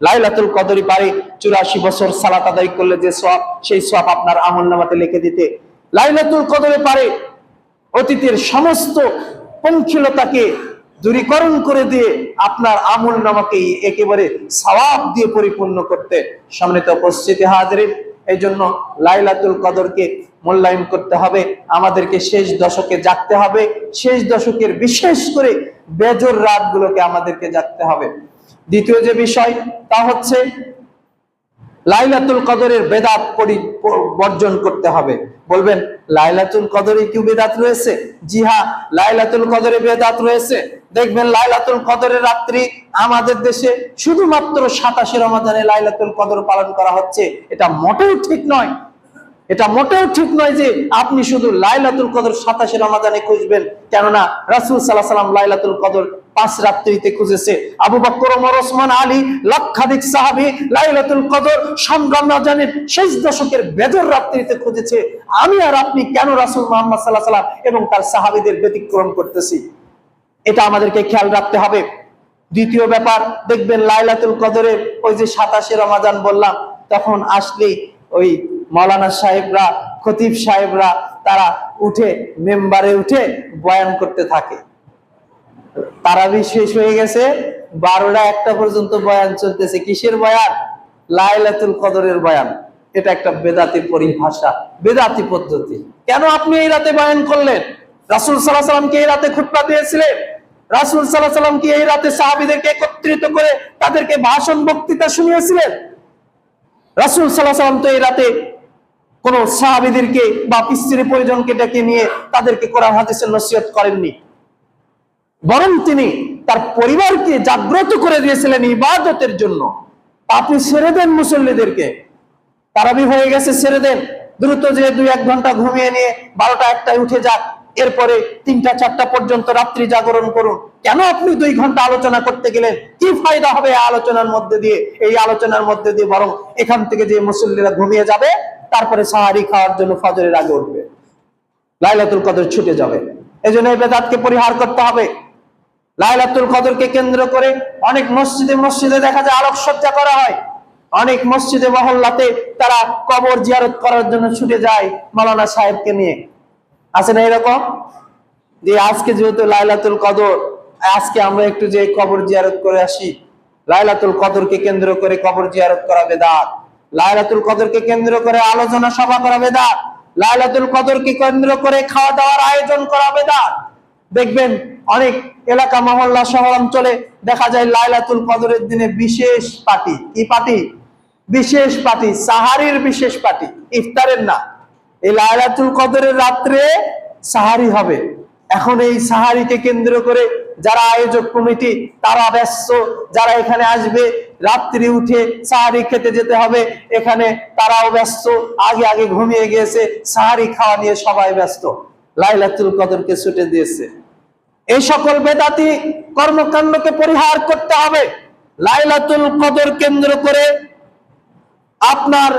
লাইলাতুল কদরই পারে 84 বছর সালাত আদায় করলে যে সওয়াব, সেই সওয়াব আপনার আমলনামাতে লিখে দিতে। লাইলাতুল কদরে পারে অতীতের সমস্ত পঙ্কিলতাকে দূরীকরণ করে দিয়ে আপনার আমলনামাকে একেবারে সওয়াব দিয়ে পরিপূর্ণ করতে। সম্মানিত উপস্থিতি হাজিরিন, এই জন্য লাইলাতুল কদরকে মূল্যায়ন করতে হবে, আমাদেরকে শেষ দশকে জাগতে হবে, শেষ দশকের বিশেষ করে বেজোর রাতগুলোকে আমাদেরকে জাগতে হবে। দ্বিতীয় যে বিষয়, তা হচ্ছে লাইলাতুল কদরের বেদাত বর্জন করতে হবে। বলবেন, লাইলাতুল কদরে কি বেদাত রয়েছে? জি হ্যাঁ, লাইলাতুল কদরে বেদাত রয়েছে। দেখবেন লাইলাতুল কদরের রাত্রি আমাদের দেশে শুধুমাত্র 27 রমাদানে লাইলাতুল কদর পালন করা হচ্ছে, এটা মোটেও ঠিক নয়। এটা মোটেও ঠিক নয় যে আপনি শুধু লাইলাতুল কদর 27 রমাদানে খুঁজবেন, কেননা রাসূল সাল্লাল্লাহু আলাইহি ওয়াসাল্লাম লাইলাতুল কদর 5 রাত্রিতে খুঁজেছে। আবু বকর, ওমর, ওসমান, আলী, লক্ষাধিক সাহাবী লাইলাতুল কদর সংগ্রাম রমজানের শেষ দশকের বেজর রাত্রিতে খুঁজেছে। আমি আর আপনি কেন রাসূল মুহাম্মদ সাল্লাল্লাহু আলাইহি ওয়াসাল্লাম এবং তার সাহাবীদের ব্যতিক্রম করতেছি? এটা আমাদেরকে খেয়াল রাখতে হবে। দ্বিতীয় ব্যাপার, দেখবেন লাইলাতুল কদরের ওই যে 27 রমাদান বললাম, তখন আসলেই ওই মাওলানা সাহেবরা, খতিব সাহেবরা তারা উঠে মেম্বারে উঠে বয়ান করতে থাকে। তারাবি শেষ হয়ে গেছে, 12টা 1টা পর্যন্ত বয়ান চলতেছে। কিসের বয়ান? লাইলাতুল কদরের বয়ান। এটা একটা বেদাতি পরিভাষা, বেদাতি পদ্ধতি। কেন আপনি এই রাতে বয়ান করলেন? রাসূল সাল্লাল্লাহু আলাইহি ওয়াসাল্লাম কি এই রাতে খুতবা দিয়েছিলেন? রাসূল সাল্লাল্লাহু আলাইহি ওয়াসাল্লাম কি এই রাতে সাহাবীদেরকে একত্রিত করে তাদেরকে ভাষণ বক্তৃতা শুনিয়েছিলেন? রাসূল সাল্লাল্লাহু আলাইহি ওয়াসাল্লাম তো এই রাতে কোন সাহাবীদেরকে বা স্ত্রী পরিজনকে ডেকে নিয়ে তাদেরকে কোরআন হাদিসের নসিহত করেননি, বরং তিনি তার পরিবারকে জাগ্রত করে দিয়েছিলেন ইবাদতের জন্য। আপনি ছেড়ে দেন মুসল্লিদেরকে, তারাবি হয়ে গেছে, ছেড়ে দেন, দ্রুত যে 2-1 ঘন্টা ঘুমিয়ে নিয়ে 12টা 1টায় উঠে যাক, এরপরে 3টা 4টা পর্যন্ত রাত্রি জাগরণ করুন। কেন আপনি 2 ঘন্টা আলোচনা করতে গেলেন? কি ফায়দা হবে আলোচনার মধ্যে দিয়ে? এই আলোচনার মধ্যে দিয়ে বরং এখান থেকে যে মুসল্লিরা ঘুমিয়ে যাবে, তারপরে সাহারি খাওয়ার জন্য ফজরের আগে উঠবে, লাইলাতুল কদর ছুটে যাবে। এজন্য এই বেদাতকে পরিহার করতে হবে। লাইলাতুল কদরকে কেন্দ্র করে অনেক মসজিদে মসজিদে দেখা যায় আলোকসজ্জা করা হয়। অনেক মসজিদে মহল্লাতে তারা কবর জিয়ারত করার জন্য ছুটে যায় মাওলানা সাহেবকে নিয়ে। আছে না এরকম? যে আজকে যেহেতু লাইলাতুল কদর, আজকে আমরা একটু যে কবর জিয়ারত করে আসি। লাইলাতুল কদরকে কেন্দ্র করে কবর জিয়ারত করা বেদাত। লাইলাতুল কদরকে কেন্দ্র করে আলোচনা সভা করা বেদাত। লাইলাতুল কদরকে কেন্দ্র করে খাওয়া দাওয়ার আয়োজন করা বেদাত। দেখবেন অনেক এলাকা মহল্লা শহর অঞ্চলে দেখা যায় লাইলাতুল কদরের দিনে বিশেষ পার্টি। কি পার্টি? বিশেষ পার্টি, সাহারির বিশেষ পার্টি, ইফতারের না। এই লাইলাতুল কদরের রাত্রে সাহারি হবে। এখন এই সাহারিকে কেন্দ্র করে যারা আয়োজক কমিটি তারা ব্যস্ত, যারা এখানে আসবে রাত্রি উঠে সাহারি খেতে যেতে হবে, এখানে তারাও ব্যস্ত, আগে আগে ঘুমিয়ে গিয়েছে, সাহারি খাওয়া নিয়ে সবাই ব্যস্ত, লাইলাতুল কদরকে ছুটে দিয়েছে। এই সকল বেদাতি কর্মকাণ্ডকে পরিহার করতে হবে। লাইলাতুল কদর কেন্দ্র করে আপনার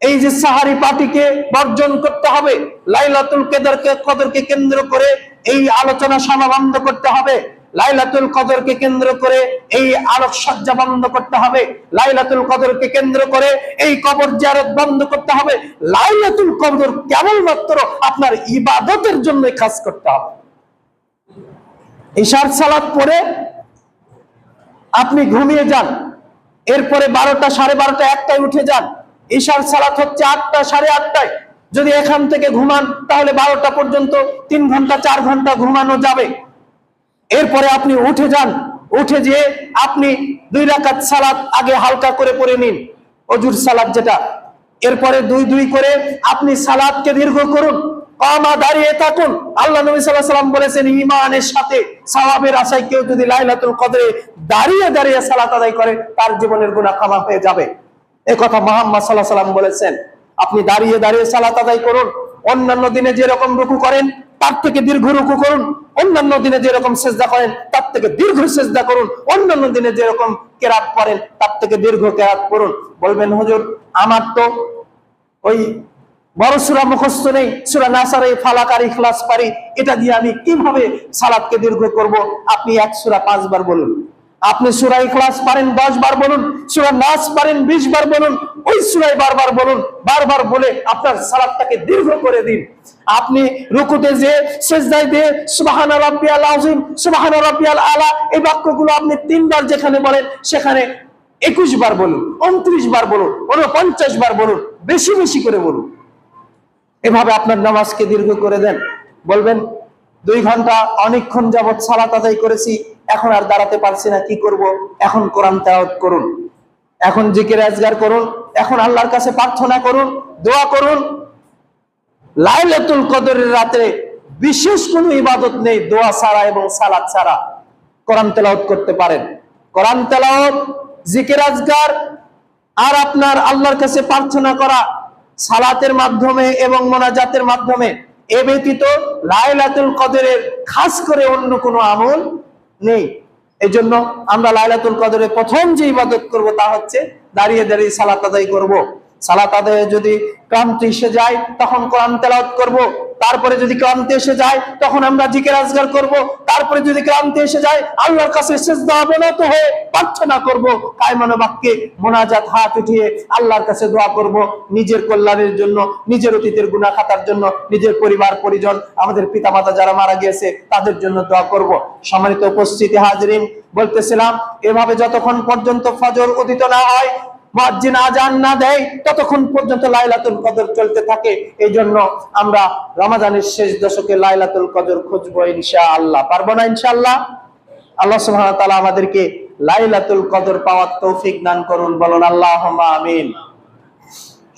এই যে সাহারি পার্টিকে বর্জন করতে হবে। লাইলাতুল কদরকে কেন্দ্র করে এই আলোচনা সভা বন্ধ করতে হবে। লাইলাতুল কদরকে কেন্দ্র করে এই আলোকসজ্জা বন্ধ করতে হবে। লাইলাতুল কদরকে কেন্দ্র করে এই কবর জিয়ারত বন্ধ করতে হবে। লাইলাতুল কদর কেবলমাত্র আপনার ইবাদতের জন্য কাজ করতে হবে। ইশার সালাত পড়ে আপনি ঘুমিয়ে যান, এরপরে 12টা 12:30 1টায় উঠে যান। ইশার সালাত হচ্ছে 8টা 8:30টায়। যদি এখান থেকে ঘুমান তাহলে 12টা পর্যন্ত 3 ঘন্টা 4 ঘন্টা ঘুমানো যাবে। এরপরে আপনি উঠে যান, উঠে যেয়ে আপনি 2 রাকাত সালাত আগে হালকা করে পড়ে নিন, অজুর সালাত যেটা। এরপরে 2 করে আপনি সালাতকে দীর্ঘ করুন, কামা দাঁড়িয়ে থাকুন। আল্লাহ নবী সাল্লাল্লাহু আলাইহি ওয়াসাল্লাম বলেছেন, ঈমানের সাথে সওয়াবের আশায় কেউ যদি লাইলাতুল কদরে দাঁড়িয়ে দাঁড়িয়ে সালাত আদায় করে তার জীবনের গুনাহ ক্ষমা হয়ে যাবে। এই কথা মুহাম্মদ সাল্লাল্লাহু আলাইহি ওয়াসাল্লাম বলেছেন। আপনি দাঁড়িয়ে দাঁড়িয়ে সালাত আদায় করুন। অন্যান্য দিনে যেরকম রুকু করেন তার থেকে দীর্ঘ রুকু করুন। অন্যান্য দিনে যেরকম সিজদা করেন তার থেকে দীর্ঘ সিজদা করুন। অন্যান্য দিনে যেরকম কিরাত পড়েন তার থেকে দীর্ঘ কিরাত পড়ুন। বলবেন, হুজুর আমার তো ওই বড় সূরা মুখস্থ নেই, সূরা নাসার, ফালাক আর ইখলাস পারি, এটা দিয়ে আমি কিভাবে সালাতকে দীর্ঘ করব? আপনি এক সূরা 5 বার বলুন। আপনি সূরা ইখলাস পারেন 10 বার বলুন, সূরা নাস পারেন 20 বার বলুন, ওই সূরায় বারবার বলুন, বারবার বলে আপনার সালাতটাকে দীর্ঘ করে দিন। আপনি রুকুতে যে সিজদায় দিয়ে সুবহান রাব্বিয়াল আযীম, সুবহান রাব্বিয়াল আলা, এই বাক্যগুলো আপনি 3 বার যেখানে বলেন সেখানে 21 বার বলুন, 29 বার বলুন, 49 বার বলুন, বেশি বেশি করে বলুন। এভাবে আপনার নামাজকে দীর্ঘ করে দেন। বলবেন, 2 ঘন্টা অনেকক্ষণ যাবত সালাত আদায় করেছি, এখন আর দাঁড়াতে পারছি না, কি করব? এখন কোরআন তেলাওয়াত করুন, এখন জিকির আজগার করুন, এখন আল্লাহর কাছে প্রার্থনা করুন, দোয়া করুন। লাইলাতুল কদরের রাতে বিশেষ কোনো ইবাদত নেই দোয়া ছাড়া এবং সালাত ছাড়া। কোরআন তেলাওয়াত করতে পারেন। কোরআন তেলাওয়াত, জিকির আজগার আর আপনার আল্লাহর কাছে প্রার্থনা করা, সালাতের মাধ্যমে এবং মোনাজাতের মাধ্যমে। এ ব্যতীত লাইলাতুল কদরের খাস করে অন্য কোনো আমল নেই। এই জন্য আমরা লাইলাতুল কদরে প্রথম যে ইবাদত করব তা হচ্ছে দাঁড়িয়ে দাঁড়িয়ে সালাত আদায় করব। সালাত আদায়ে যদি ক্লান্তি এসে যায় তখন কোরআন তেলাওয়াত করব। তারপরে যদি ক্লান্তি এসে যায় তখন আমরা জিকির আজগার করব। তারপরে যদি ক্লান্তি এসে যায় আল্লাহর কাছে সিজদা অবনত হয়ে প্রার্থনা করব। কায়মান বাক্যে মোনাজাত, হাত উঠিয়ে আল্লাহর কাছে দোয়া করব, নিজের কল্যাণের জন্য, নিজের অতীতের গুনাহ খাতার জন্য, নিজের পরিবার পরিজন, আমাদের পিতামাতা যারা মারা গিয়েছে তাদের জন্য দোয়া করব। সম্মানিত উপস্থিতি হাজিরিন, বলতেছিলাম এভাবে যতক্ষণ পর্যন্ত ফজর উদিত না হয়, মুয়াজ্জিন আযান না দেয়, ততক্ষণ পর্যন্ত লাইলাতুল কদর চলতে থাকে। এই জন্য আমরা রমাদানের শেষ দশকে লাইলাতুল কদর খুঁজবো ইনশাআল্লাহ। পারবো না ইনশাআল্লাহ? আল্লাহ সুবহানাহু ওয়া তাআলা আমাদেরকে লাইলাতুল কদর পাওয়ার তৌফিক দান করুন, বলুন আল্লাহুম্মা আমিন।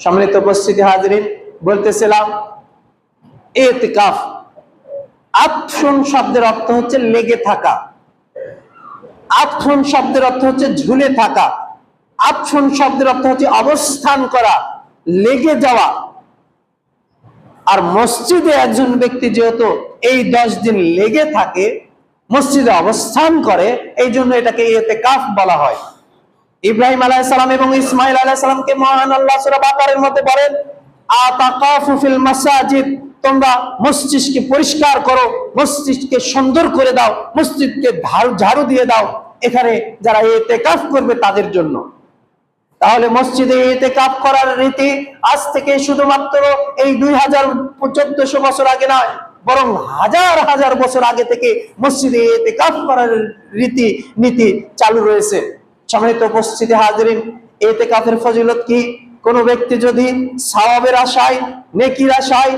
সম্মানিত উপস্থিতি হাজিরিন, বলতেছিলাম ইতিকাফ, আতফুন শব্দের অর্থ হচ্ছে লেগে থাকা। আতফুন শব্দের অর্থ হচ্ছে ঝুলে থাকা। আতফুন শব্দের অর্থ হচ্ছে অবস্থান করা, লেগে যাওয়া। আর মসজিদে একজন ব্যক্তি যেহেতু এই 10 দিন লেগে থাকে, মসজিদে অবস্থান করে, এই জন্য এটাকে ইতিকাফ বলা হয়। ইব্রাহিম আলাইহিস সালাম এবং ইসমাঈল আলাইহিস সালামকে মহান আল্লাহ সূরা বাকারার মধ্যে বলেন, আতাকাফু ফিল মাসাজিদ, তোমরা মসজিদকে পরিষ্কার করো, মসজিদকে সুন্দর করে দাও, মসজিদকে ঝাড়ু দিয়ে দাও, এখানে যারা ইতিকাফ করবে তাদের জন্য। তাহলে মসজিদে ইতিকাফ করার রীতি আজ থেকে শুধুমাত্র এই 2014 বছর আগে নয়, বরং হাজার হাজার বছর আগে থেকে মসজিদে ইতিকাফ করার রীতি নীতি চালু রয়েছে। সম্মানিত উপস্থিতি হাজিরিন, ইতিকাফের ফজিলত কি? কোন ব্যক্তি যদি সওয়াবের আশায়, নেকির আশায়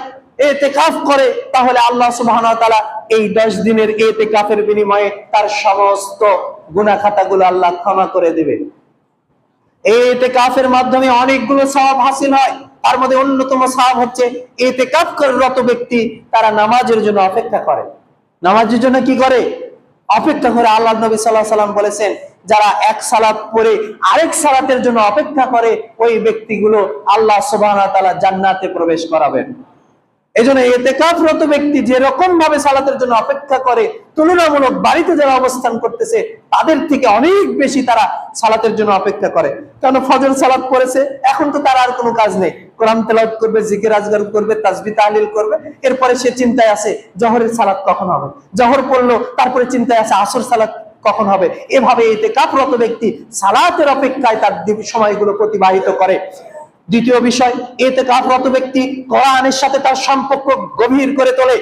ইতিকাফ করে, তাহলে আল্লাহ সুবহানাহু ওয়া তাআলা এই 10 দিনের ইতিকাফের বিনিময়ে তার সমস্ত গুনাহ খাতাগুলো আল্লাহ ক্ষমা করে দিবে। ইতিকাফের মাধ্যমে অনেকগুলো সওয়াব হাসিল হয়। তার মধ্যে অন্যতম সওয়াব হচ্ছে ইতিকাফ কররত ব্যক্তি তারা নামাজের জন্য অপেক্ষা করে। নামাজের জন্য কি করে? অপেক্ষা করে। আল্লাহ নবী সাল্লাল্লাহু আলাইহি সাল্লাম বলেছেন, যারা এক সালাত পড়ে আরেক সালাতের জন্য অপেক্ষা করে, ওই ব্যক্তিগুলো আল্লাহ সুবহানাহু ওয়া তাআলা জান্নাতে প্রবেশ করাবেন। এজন্য ইতিকাফরত ব্যক্তি যেরকম ভাবে সালাতের জন্য অপেক্ষা করে, তুলনামূলক বাড়িতে যারা অবস্থান করতেছে তাদের থেকে অনেক বেশি তারা সালাতের জন্য অপেক্ষা করে। কারণ ফজর সালাত পড়েছে, এখন তো তার আর কোনো কাজ নেই, কোরআন তেলাওয়াত করবে, জিকির আজগার করবে, তাসবিহ তাহলিল করবে। এরপরে সে চিন্তায় আছে জোহরের সালাত কখন হবে, জোহর পড়লো, তারপরে চিন্তায় আছে আসর সালাত কখন হবে। এভাবে ইতিকাফরত ব্যক্তি সালাতের অপেক্ষায় তার সময়গুলো অতিবাহিত করে। দ্বিতীয় বিষয়, ইতিকাফরত ব্যক্তি কোরআনের সাথে তার সম্পর্ক গভীর করে তোলে।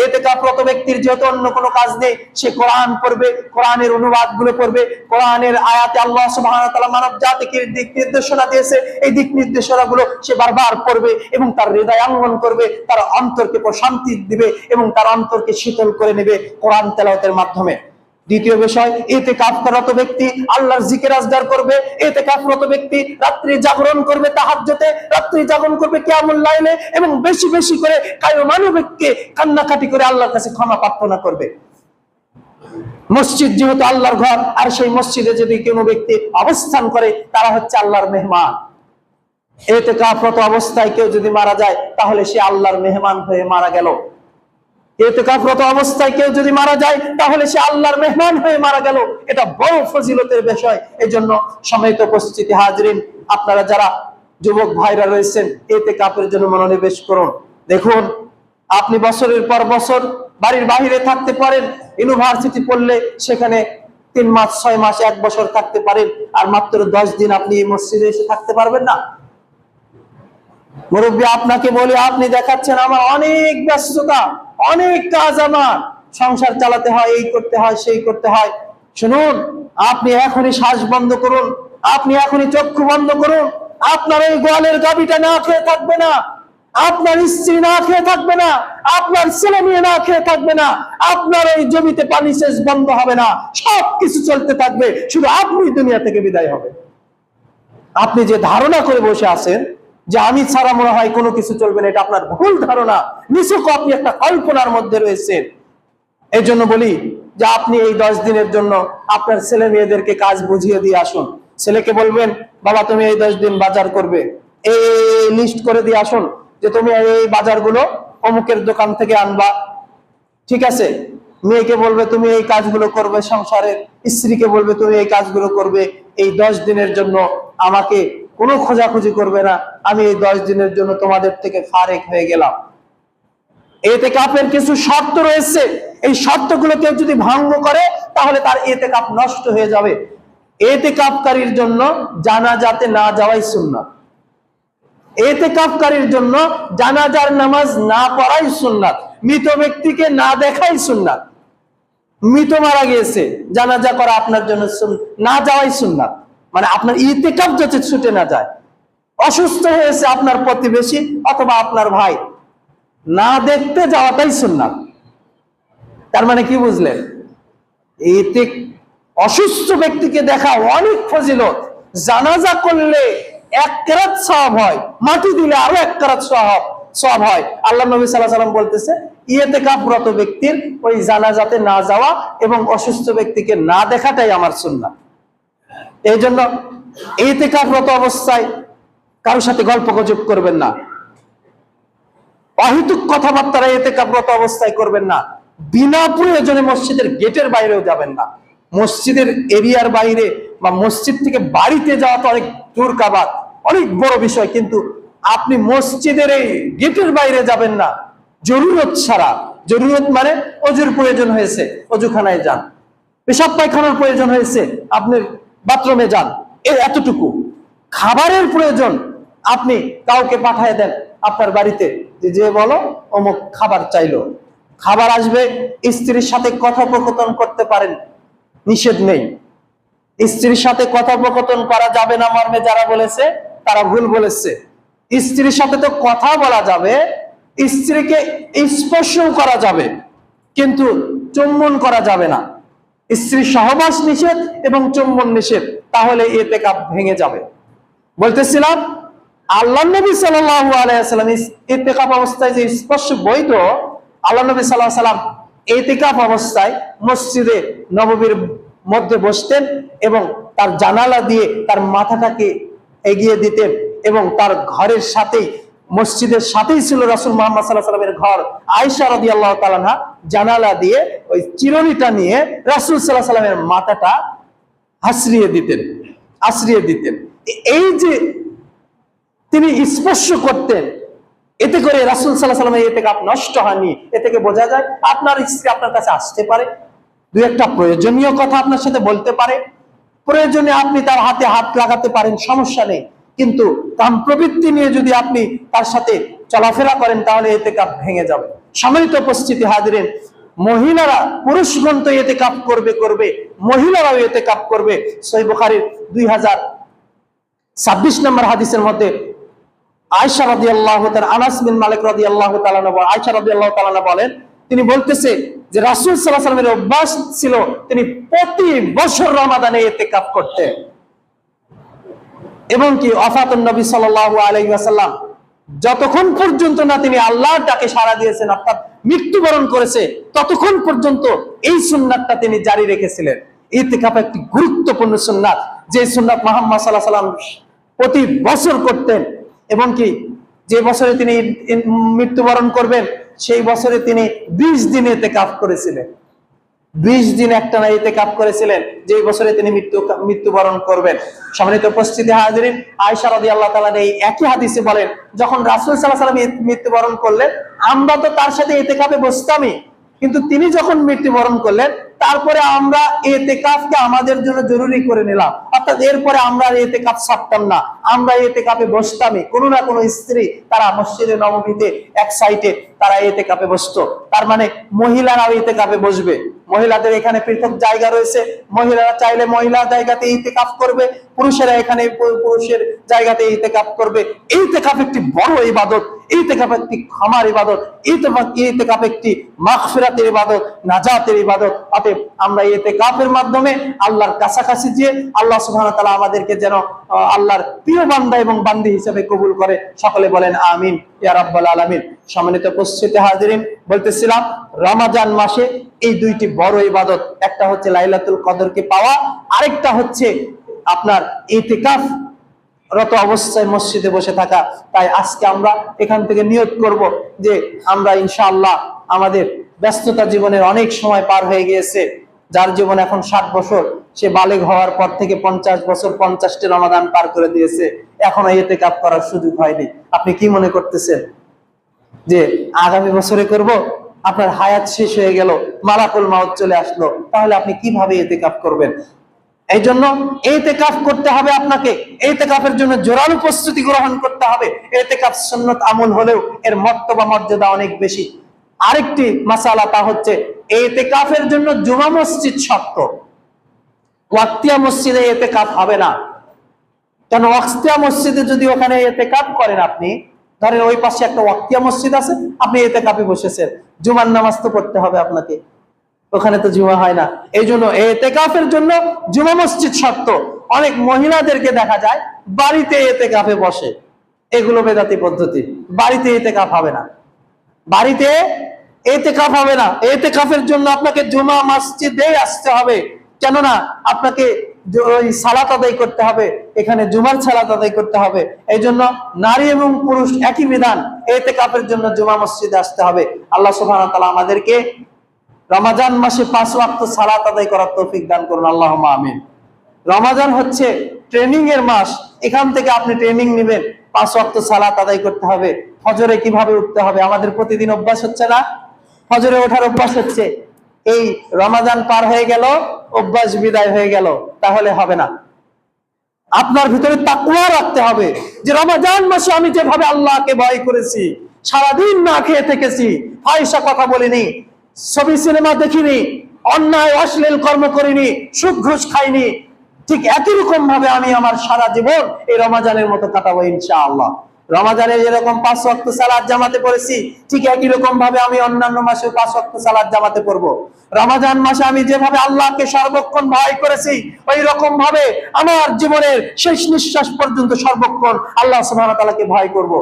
ইতিকাফরত ব্যক্তির যেহেতু অন্য কোনো কাজ নেই, সে কোরআন পড়বে, কোরআনের অনুবাদগুলো পড়বে, কোরআনের আয়াতে আল্লাহ সুবহানাহু ওয়া তাআলা মানব জাতিকে দিক নির্দেশনা দিয়েছে, এই দিক নির্দেশনাগুলো সে বারবার পড়বে এবং তার হৃদয় আঙ্গন করবে, তার অন্তরকে প্রশান্তি দিবে এবং তার অন্তরকে শীতল করে নেবে কোরআন তেলাওয়াতের মাধ্যমে। দ্বিতীয় বিষয়, ইতিকাফরত ব্যক্তি আল্লাহর জিকির আজগার করবে। ইতিকাফরত ব্যক্তি রাত্রি জাগরণ করবে, তাহাজ্জুদে রাত্রি জাগরণ করবে, কিয়ামুল লাইলে, এবং বেশি বেশি করে কায়মানুবেককে কান্নাকাটি করে আল্লাহর কাছে ক্ষমা প্রার্থনা করবে। মসজিদ যেহেতু আল্লাহর ঘর, আর সেই মসজিদে যদি কোনো ব্যক্তি অবস্থান করে, তারা হচ্ছে আল্লাহর মেহমান। ইতিকাফরত অবস্থায় কেউ যদি মারা যায়, তাহলে সে আল্লাহর মেহমান হয়ে মারা গেল। ইতিকাফরত অবস্থায় কেউ যদি মারা যায়, তাহলে সে আল্লাহর মেহমান হয়ে মারা গেল। এটা বড় ফজিলতের বিষয়। এজন্য সম্মানিত উপস্থিতি হাজিরিন, আপনারা যারা যুবক ভাইরা রয়েছেন, ইতিকাফের জন্য মনোনিবেশ করুন। দেখুন, আপনি বছরের পর বছর বাড়ির বাইরে থাকতে পারেন, ইউনিভার্সিটি পড়লে সেখানে 3 মাস, 6 মাস, 1 বছর থাকতে পারেন, আর মাত্র 10 দিন আপনি এই মসজিদে এসে থাকতে পারবেন না। মুরব্বী, আপনাকে বলি, আপনি দেখাচ্ছেন আমার অনেক ব্যস্ততা, অনেক কাজ, আমার সংসার চালাতে হয়, এই করতে হয়, সেই করতে হয়। শুনুন, আপনি এখনই শ্বাস বন্ধ করুন, আপনি এখনই চক্ষু বন্ধ করুন। আপনার এই গোয়ালের গাভীটা না খেয়ে থাকবে না, আপনার স্ত্রী না খেয়ে থাকবে না, আপনার ছেলে মেয়ে না খেয়ে থাকবে না, আপনার এই জমিতে পানি সেচ বন্ধ হবে না, সবকিছু চলতে থাকবে, শুধু আপনি দুনিয়া থেকে বিদায় হবে। আপনি যে ধারণা করে বসে আছেন যে আমি ছাড়া মনে হয় কোনো কিছু চলবে না, এটা আপনার ভুল ধারণা। নিছক আপনি একটা কল্পনার মধ্যে রয়েছেন। এই জন্য বলি যে আপনি এই 10 দিনের জন্য আপনার ছেলে মেয়েদেরকে কাজ বুঝিয়ে দিয়ে আসুন। ছেলেকে বলবেন, বাবা তুমি এই 10 দিন বাজার করবে, এই লিস্ট করে দিয়ে আসুন যে তুমি এই বাজারগুলো অমুকের দোকান থেকে আনবা, ঠিক আছে? মেয়েকে বলবে তুমি এই কাজগুলো করবে সংসারের, স্ত্রীকে বলবে তুমি এই কাজগুলো করবে, এই 10 দিনের জন্য আমাকে কোনো খোঁজাখুঁজি করবে না, আমি এই 10 দিনের জন্য তোমাদের থেকে ফারেক হয়ে গেলাম। ইতিকাফের কিছু শর্ত রয়েছে, এই শর্তগুলো কেউ যদি ভঙ্গ করে তাহলে তার ইতিকাফ নষ্ট হয়ে যাবে। ইতিকাফকারীর জন্য জানাজাতে না যাওয়াই সুন্নাত, ইতিকাফকারীর জন্য জানাজার নামাজ না পড়াই সুন্নাত, মৃত ব্যক্তিকে না দেখাই সুন্নাত। মৃত মারা গিয়েছে, জানাজা করা আপনার জন্য না যাওয়াই সুন্নাত, মানে আপনার ইতিকাফ যাতে ছুটে না যায়। অসুস্থ হয়েছে আপনার প্রতিবেশী অথবা আপনার ভাই, না দেখতে যাওয়াটাই সুন্নাত। তার মানে কি বুঝলেন? এতে অসুস্থ ব্যক্তিকে দেখা অনেক ফজিলত, জানাজা করলে 1 কেরাত সওয়াব হয়, মাটি দিলে আরো 1 কেরাত সওয়াব হয়। আল্লাহ নবী সাল্লাল্লাহু আলাইহি ওয়াসাল্লাম বলতেছে ইতিকাফরত ব্যক্তির ওই জানাজাতে না যাওয়া এবং অসুস্থ ব্যক্তিকে না দেখাটাই আমার সুন্নাত। এই জন্য ইতিকাফরত অবস্থায় কারোর সাথে গল্পগুজব করবেন না, অহেতুক কথাবার্তা ইতিকাফরত অবস্থায় করবেন না, বিনা প্রয়োজনে মসজিদের গেটের বাইরেও যাবেন না। মসজিদের এরিয়ার বাইরে বা মসজিদ থেকে বাড়িতে যাওয়া তো অনেক দূর কাবাত, অনেক বড় বিষয়, কিন্তু আপনি মসজিদের এই গেটের বাইরে যাবেন না জরুরত ছাড়া। জরুরত মানে অজুর প্রয়োজন হয়েছে অজুখানায় যান, পেশাব পায়খানার প্রয়োজন হয়েছে আপনি বাথরুমে যান, এতটুকু। খাবারের প্রয়োজন আপনি কাউকে পাঠিয়ে দেন আপনার বাড়িতে, যে বলো অমুক খাবার চাইলো, খাবার আসবে। স্ত্রীর সাথে কথোপকথন করতে পারেন, নিষেধ নেই। স্ত্রীর সাথে কথোপকথন করা যাবে না মর্মে যারা বলেছে তারা ভুল বলেছে। স্ত্রীর সাথে তো কথা বলা যাবে, স্ত্রীকে স্পর্শ করা যাবে, কিন্তু চুম্বন করা যাবে না। স্ত্রী সহবাস নিষেধ এবং চুম্বন নিষেধ, তাহলে ইতিকাফ ভেঙে যাবে। বলতেছিলাম আল্লাহ নবী সাল্লাল্লাহু আলাইহি ওয়াসাল্লাম ইতিকাফ অবস্থায় যে স্পর্শ বৈধ, আল্লাহ নবী সাল্লাল্লাহু আলাইহি ওয়াসাল্লাম ইতিকাফ অবস্থায় মসজিদে নববীর মধ্যে বসতেন এবং তার জানালা দিয়ে তার মাথাটাকে এগিয়ে দিতেন, এবং তার ঘরের সাথেই, মসজিদের সাথেই ছিল রাসূল মুহাম্মদ সাল্লাল্লাহু আলাইহি ওয়াসাল্লামের ঘর। আয়েশা রাদিয়াল্লাহু তাআলা আনহা জানালা দিয়ে ওই চিরুনিটা নিয়ে রাসূল সাল্লাল্লাহু আলাইহি ওয়াসাল্লামের মাথাটা আশ্রিয়ে দিতেন। এই যে তিনি স্পর্শ করতেন, এতে করে রাসূল সাল্লাল্লাহু আলাইহি ওয়াসাল্লামের ইতিকাফ নষ্ট হয়নি। এ থেকে বোঝা যায় আপনার স্ত্রী আপনার কাছে আসতে পারে, দুই একটা প্রয়োজনীয় কথা আপনার সাথে বলতে পারে, প্রয়োজনে আপনি তার হাতে হাত লাগাতে পারেন, সমস্যা নেই। কিন্তু কাম প্রবৃত্তি নিয়ে যদি আপনি তার সাথে চলাফেরা করেন তাহলে ইতিকাফ ভেঙে যাবে। সম্মানিত উপস্থিতি হাজিরিন, মহিলারা, পুরুষগণ তো ইতিকাফ করবে, মহিলারাও ইতিকাফ করবে। সহিহ বুখারীর 2026 নম্বর হাদিসের মধ্যে আয়েশা রাদিয়াল্লাহু তাআলা, আনাস বিন মালিক রাদিয়াল্লাহু তাআলা আয়েশা রাদিয়াল্লাহু তাআলা বলেন, তিনি বলতেছে যে রাসূল সাল্লাল্লাহু আলাইহি ওয়াসাল্লামের অভ্যাস ছিল তিনি প্রতি বছর রমাদানে ইতিকাফ করতেন। এবং কি ওয়াফাতুন নবী সাল্লাল্লাহু আলাইহি ওয়াসাল্লাম, যতক্ষণ পর্যন্ত না তিনি আল্লাহর ডাকে সাড়া দিয়েছেন অর্থাৎ মৃত্যুবরণ করেছে, ততক্ষণ পর্যন্ত এই সুন্নাতটা তিনি জারি রেখেছিলেন। ইতিকাফ একটি গুরুত্বপূর্ণ সুন্নাত, যে সুন্নাত মুহাম্মদ সাল্লাল্লাহু আলাইহি ওয়াসাল্লাম প্রতি বছর করতেন, এবং কি যে বছরে তিনি মৃত্যুবরণ করবেন সেই বছরে তিনি 20 দিন ইতিকাফ করেছিলেন। 20 দিন একটানা ইতিকাফ করেছিলেন, যে বছরে তিনি মৃত্যুবরণ করবেন। সম্মানিত উপস্থিতি হাজিরিন, আয়েশা রাদিয়াল্লাহু তাআলা এই একই হাদিসে বলেন, যখন রাসূল সাল্লাল্লাহু আলাইহি ওয়াসাল্লাম মৃত্যুবরণ করলেন, আমরা তো তার সাথে ইতিকাফে বসতামই, কিন্তু তিনি যখন মৃত্যুবরণ করলেন তারপরে আমরা ইতিকাফকে আমাদের জন্য জরুরি করে নিলাম, অর্থাৎ এরপরে আমরা ইতিকাফ ছাড়তাম না, আমরা ইতিকাফে বসতামই। কোনো না কোনো স্ত্রী তারা মসজিদে নববীতে এক সাইডে তারা ইতিকাফে বসতো। তার মানে মহিলারাও ইতিকাফে বসবে। মহিলাদের এখানে পৃথক জায়গা রয়েছে, মহিলারা চাইলে মহিলা জায়গাতে ইতিকাফ করবে, পুরুষেরা এখানে পুরুষের জায়গাতে ইতিকাফ করবে। ইতিকাফ একটি বড় ইবাদত, ইতিকাফ একটি ক্ষমার ইবাদত, ইতিকাফ একটি মাগফিরাতের ইবাদত, নাজাতের ইবাদত। অতএব আমরা ইতিকাফের মাধ্যমে আল্লাহর কাছাকাছি যে আল্লাহ সুবহানাহু ওয়া তাআলা আমাদেরকে যেন আল্লাহর প্রিয় বান্দা এবং বান্দি হিসেবে কবুল করে। সকলে বলেন আমিন ইয়া রাব্বাল আলামিন। সম্মানিত উপস্থিতি হাজিরিন, বলতেছিলাম রমজান মাসে এই দুইটি বড় ইবাদত, একটা হচ্ছে লাইলাতুল কদরকে পাওয়া, আরেকটা হচ্ছে আপনার ইতিকাফ রত অবস্থায় মসজিদে বসে থাকা। তাই আজকে আমরা এখান থেকে নিয়ত করব যে আমরা ইনশাআল্লাহ আমাদের ব্যস্ততা জীবনের অনেক সময় পার হয়ে গিয়েছে। যার জীবন এখন 60 বছর, সে বালেগ হওয়ার পর থেকে 50 বছর 50টি রমাদান পার করে দিয়েছে, এখনো ইতিকাফ করার সুযোগ হয়নি। আপনি কি মনে করতেছেন যে আগামী বছরে করব? আপনার হায়াত শেষ হয়ে গেল, মালাকুল মাউত চলে আসলো, তাহলে আপনি কিভাবে ইতিকাফ করবেন? এই জন্য ইতিকাফ করতে হবে আপনাকে। ইতিকাফের জন্য জোরালো প্রস্তুতি গ্রহণ করতে হবে। ইতিকাফ সুন্নাত আমল হলেও এর মর্তবা মর্যাদা অনেক বেশি। আরেকটি মাসালা, তা হচ্ছে ইতিকাফের জন্য জুমা মসজিদ শর্ত। ওয়াক্তিয়া মসজিদে ইতিকাফ হবে না। কারণ ওয়াক্তিয়া মসজিদে যদি ওখানে ইতিকাফ করেন, আপনি ধরেন ওই পাশে একটা ওয়াক্তিয়া মসজিদ আছে, আপনি ইতিকাফে বসেছেন, জুমার নামাজ তো পড়তে হবে আপনাকে, ওখানে তো জুমা হয় না। এই জন্য ইতিকাফের জন্য জুমা মসজিদ শর্ত। অনেক মহিলাদেরকে দেখা যায় বাড়িতে ইতিকাফে বসে, এগুলো বেদাতি পদ্ধতি। বাড়িতে ইতিকাফ হবে না, বাড়িতে ইতিকাফ হবে না। ইতিকাফের জন্য আপনাকে জুমা মসজিদে আসতে হবে, কেননা আপনাকে ওই সালাত আদায় করতে হবে, এখানে জুমার সালাত আদায় করতে হবে। এই জন্য নারী এবং পুরুষ একই বিধান, ইতিকাফের জন্য জুমা মসজিদে আসতে হবে। আল্লাহ সুবহানাহু ওয়া তাআলা আমাদেরকে রমজান মাসে 5 ওয়াক্ত সালাত আদায় করার তৌফিক দান করুন, আল্লাহুম্মা আমিন। রমজান হচ্ছে ট্রেনিং এর মাস, এখান থেকে আপনি ট্রেনিং নেবেন। 5 ওয়াক্ত সালাত আদায় করতে হবে। ফজরে কিভাবে উঠতে হবে আমাদের প্রতিদিন অভ্যাস হচ্ছে না? ফজরে ওঠার অভ্যাস হচ্ছে, এই রমজান পার হয়ে গেল, অভ্যাস বিদায় হয়ে গেল, তাহলে হবে না। আপনার ভিতরে তাকওয়া রাখতে হবে যে রমজান মাসে আমি যেভাবে আল্লাহকে ভয় করেছি, সারাদিন না খেয়ে থেকেছি, ফাহিশা কথা বলিনি, ছবি সিনেমা দেখিনি, অন্যায় অশ্লীল কর্ম করিনি, সুদ ঘুষ খাইনি, ঠিক একই রকম ভাবে আমি আমার সারা জীবন এই রমজানের মতো কাটাবো ইনশাআল্লাহ। রমজানে যেরকম 5 ওয়াক্ত সালাত জামাতে পড়েছি, ঠিক একই রকম ভাবে আমি অন্যান্য মাসে 5 ওয়াক্ত সালাত জামাতে পড়বো। রমজান মাসে আমি যেভাবে আল্লাহকে সর্বক্ষণ ভয় করেছি, ওই রকম ভাবে আমার জীবনের শেষ নিঃশ্বাস পর্যন্ত সর্বক্ষণ আল্লাহ সুবহানাহু ওয়া তাআলাকে ভয় করব।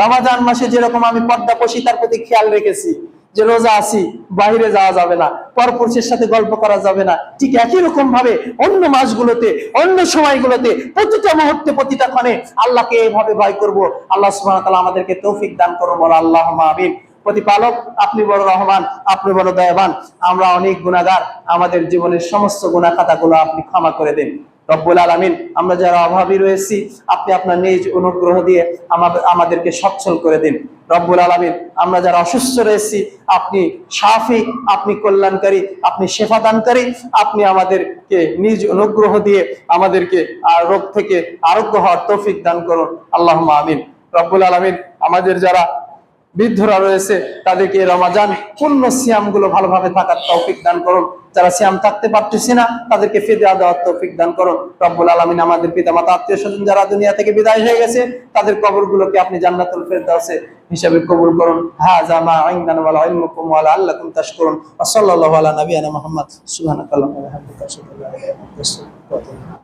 রমজান মাসে যেরকম আমি পর্দাপোশিতার প্রতি খেয়াল রেখেছি, যে রোজা আছি, বাইরে যাওয়া যাবে না, পরপুরুষের সাথে গল্প করা যাবে না, ঠিক একই রকম ভাবে অন্য মাসগুলোতে, অন্য সময়গুলোতে, প্রতিটা মুহূর্তে, প্রতিটা ক্ষণে আল্লাহকে এইভাবে ভয় করব। আল্লাহ সুবহানাহু ওয়া তাআলা আমাদেরকে তৌফিক দান করুন, বলো আল্লাহুম্মা আমিন। প্রতিপালক আপনি বড় রহমান, আপনি বড় দয়াবান। আমরা অনেক গুনাহগার, আমাদের জীবনের সমস্ত গুনাহ খাতাগুলো আপনি ক্ষমা করে দিন রব্বুল আলামিন। আমরা যারা অভাবী রয়েছি, আপনি আপনার নিজ অনুগ্রহ দিয়ে আমাদেরকে সচ্ছল করে দিন রব্বুল আলামিন। আমরা যারা অসুস্থ রয়েছি, আপনি শাফি, আপনি কল্যাণকারী, আপনি শেফাদানকারী, আপনি আমাদেরকে নিজ অনুগ্রহ দিয়ে আমাদেরকে রোগ থেকে আরোগ্য হওয়ার তৌফিক দান করুন, আল্লাহুম্মা আমিন রব্বুল আলামিন। আমাদের যারা বৃদ্ধরা রয়েছে, তাদেরকে রমজান পূর্ণ সিয়াম গুলো ভালোভাবে থাকার তৌফিক দান করুন। যারা সিয়াম থাকতে পারতেছে না, তাদেরকে ফিদিয়া দেওয়ার তৌফিক দান করুন রব্বুল আলামিন। আমাদের পিতামাতা, আত্মীয় স্বজন যারা দুনিয়া থেকে বিদায় হয়ে গেছে, তাদের কবরগুলোকে আপনি জান্নাতুল ফেরদাউসে হিসাবে কবুল করুন। হাযা মা ইনদানা ওয়া ইলমুকুম ওয়া লাআল্লাকুম তাশকুরুন। ওয়া সাল্লাল্লাহু আলা নাবিয়িনা মুহাম্মদ। সুবহানাকাল্লাহুম্মা ওয়া বিহামদিকা আশহাদু আল্লা ইলাহা ইল্লা আনতা আস্তাগফিরুকা ওয়া আতুবু ইলাইক।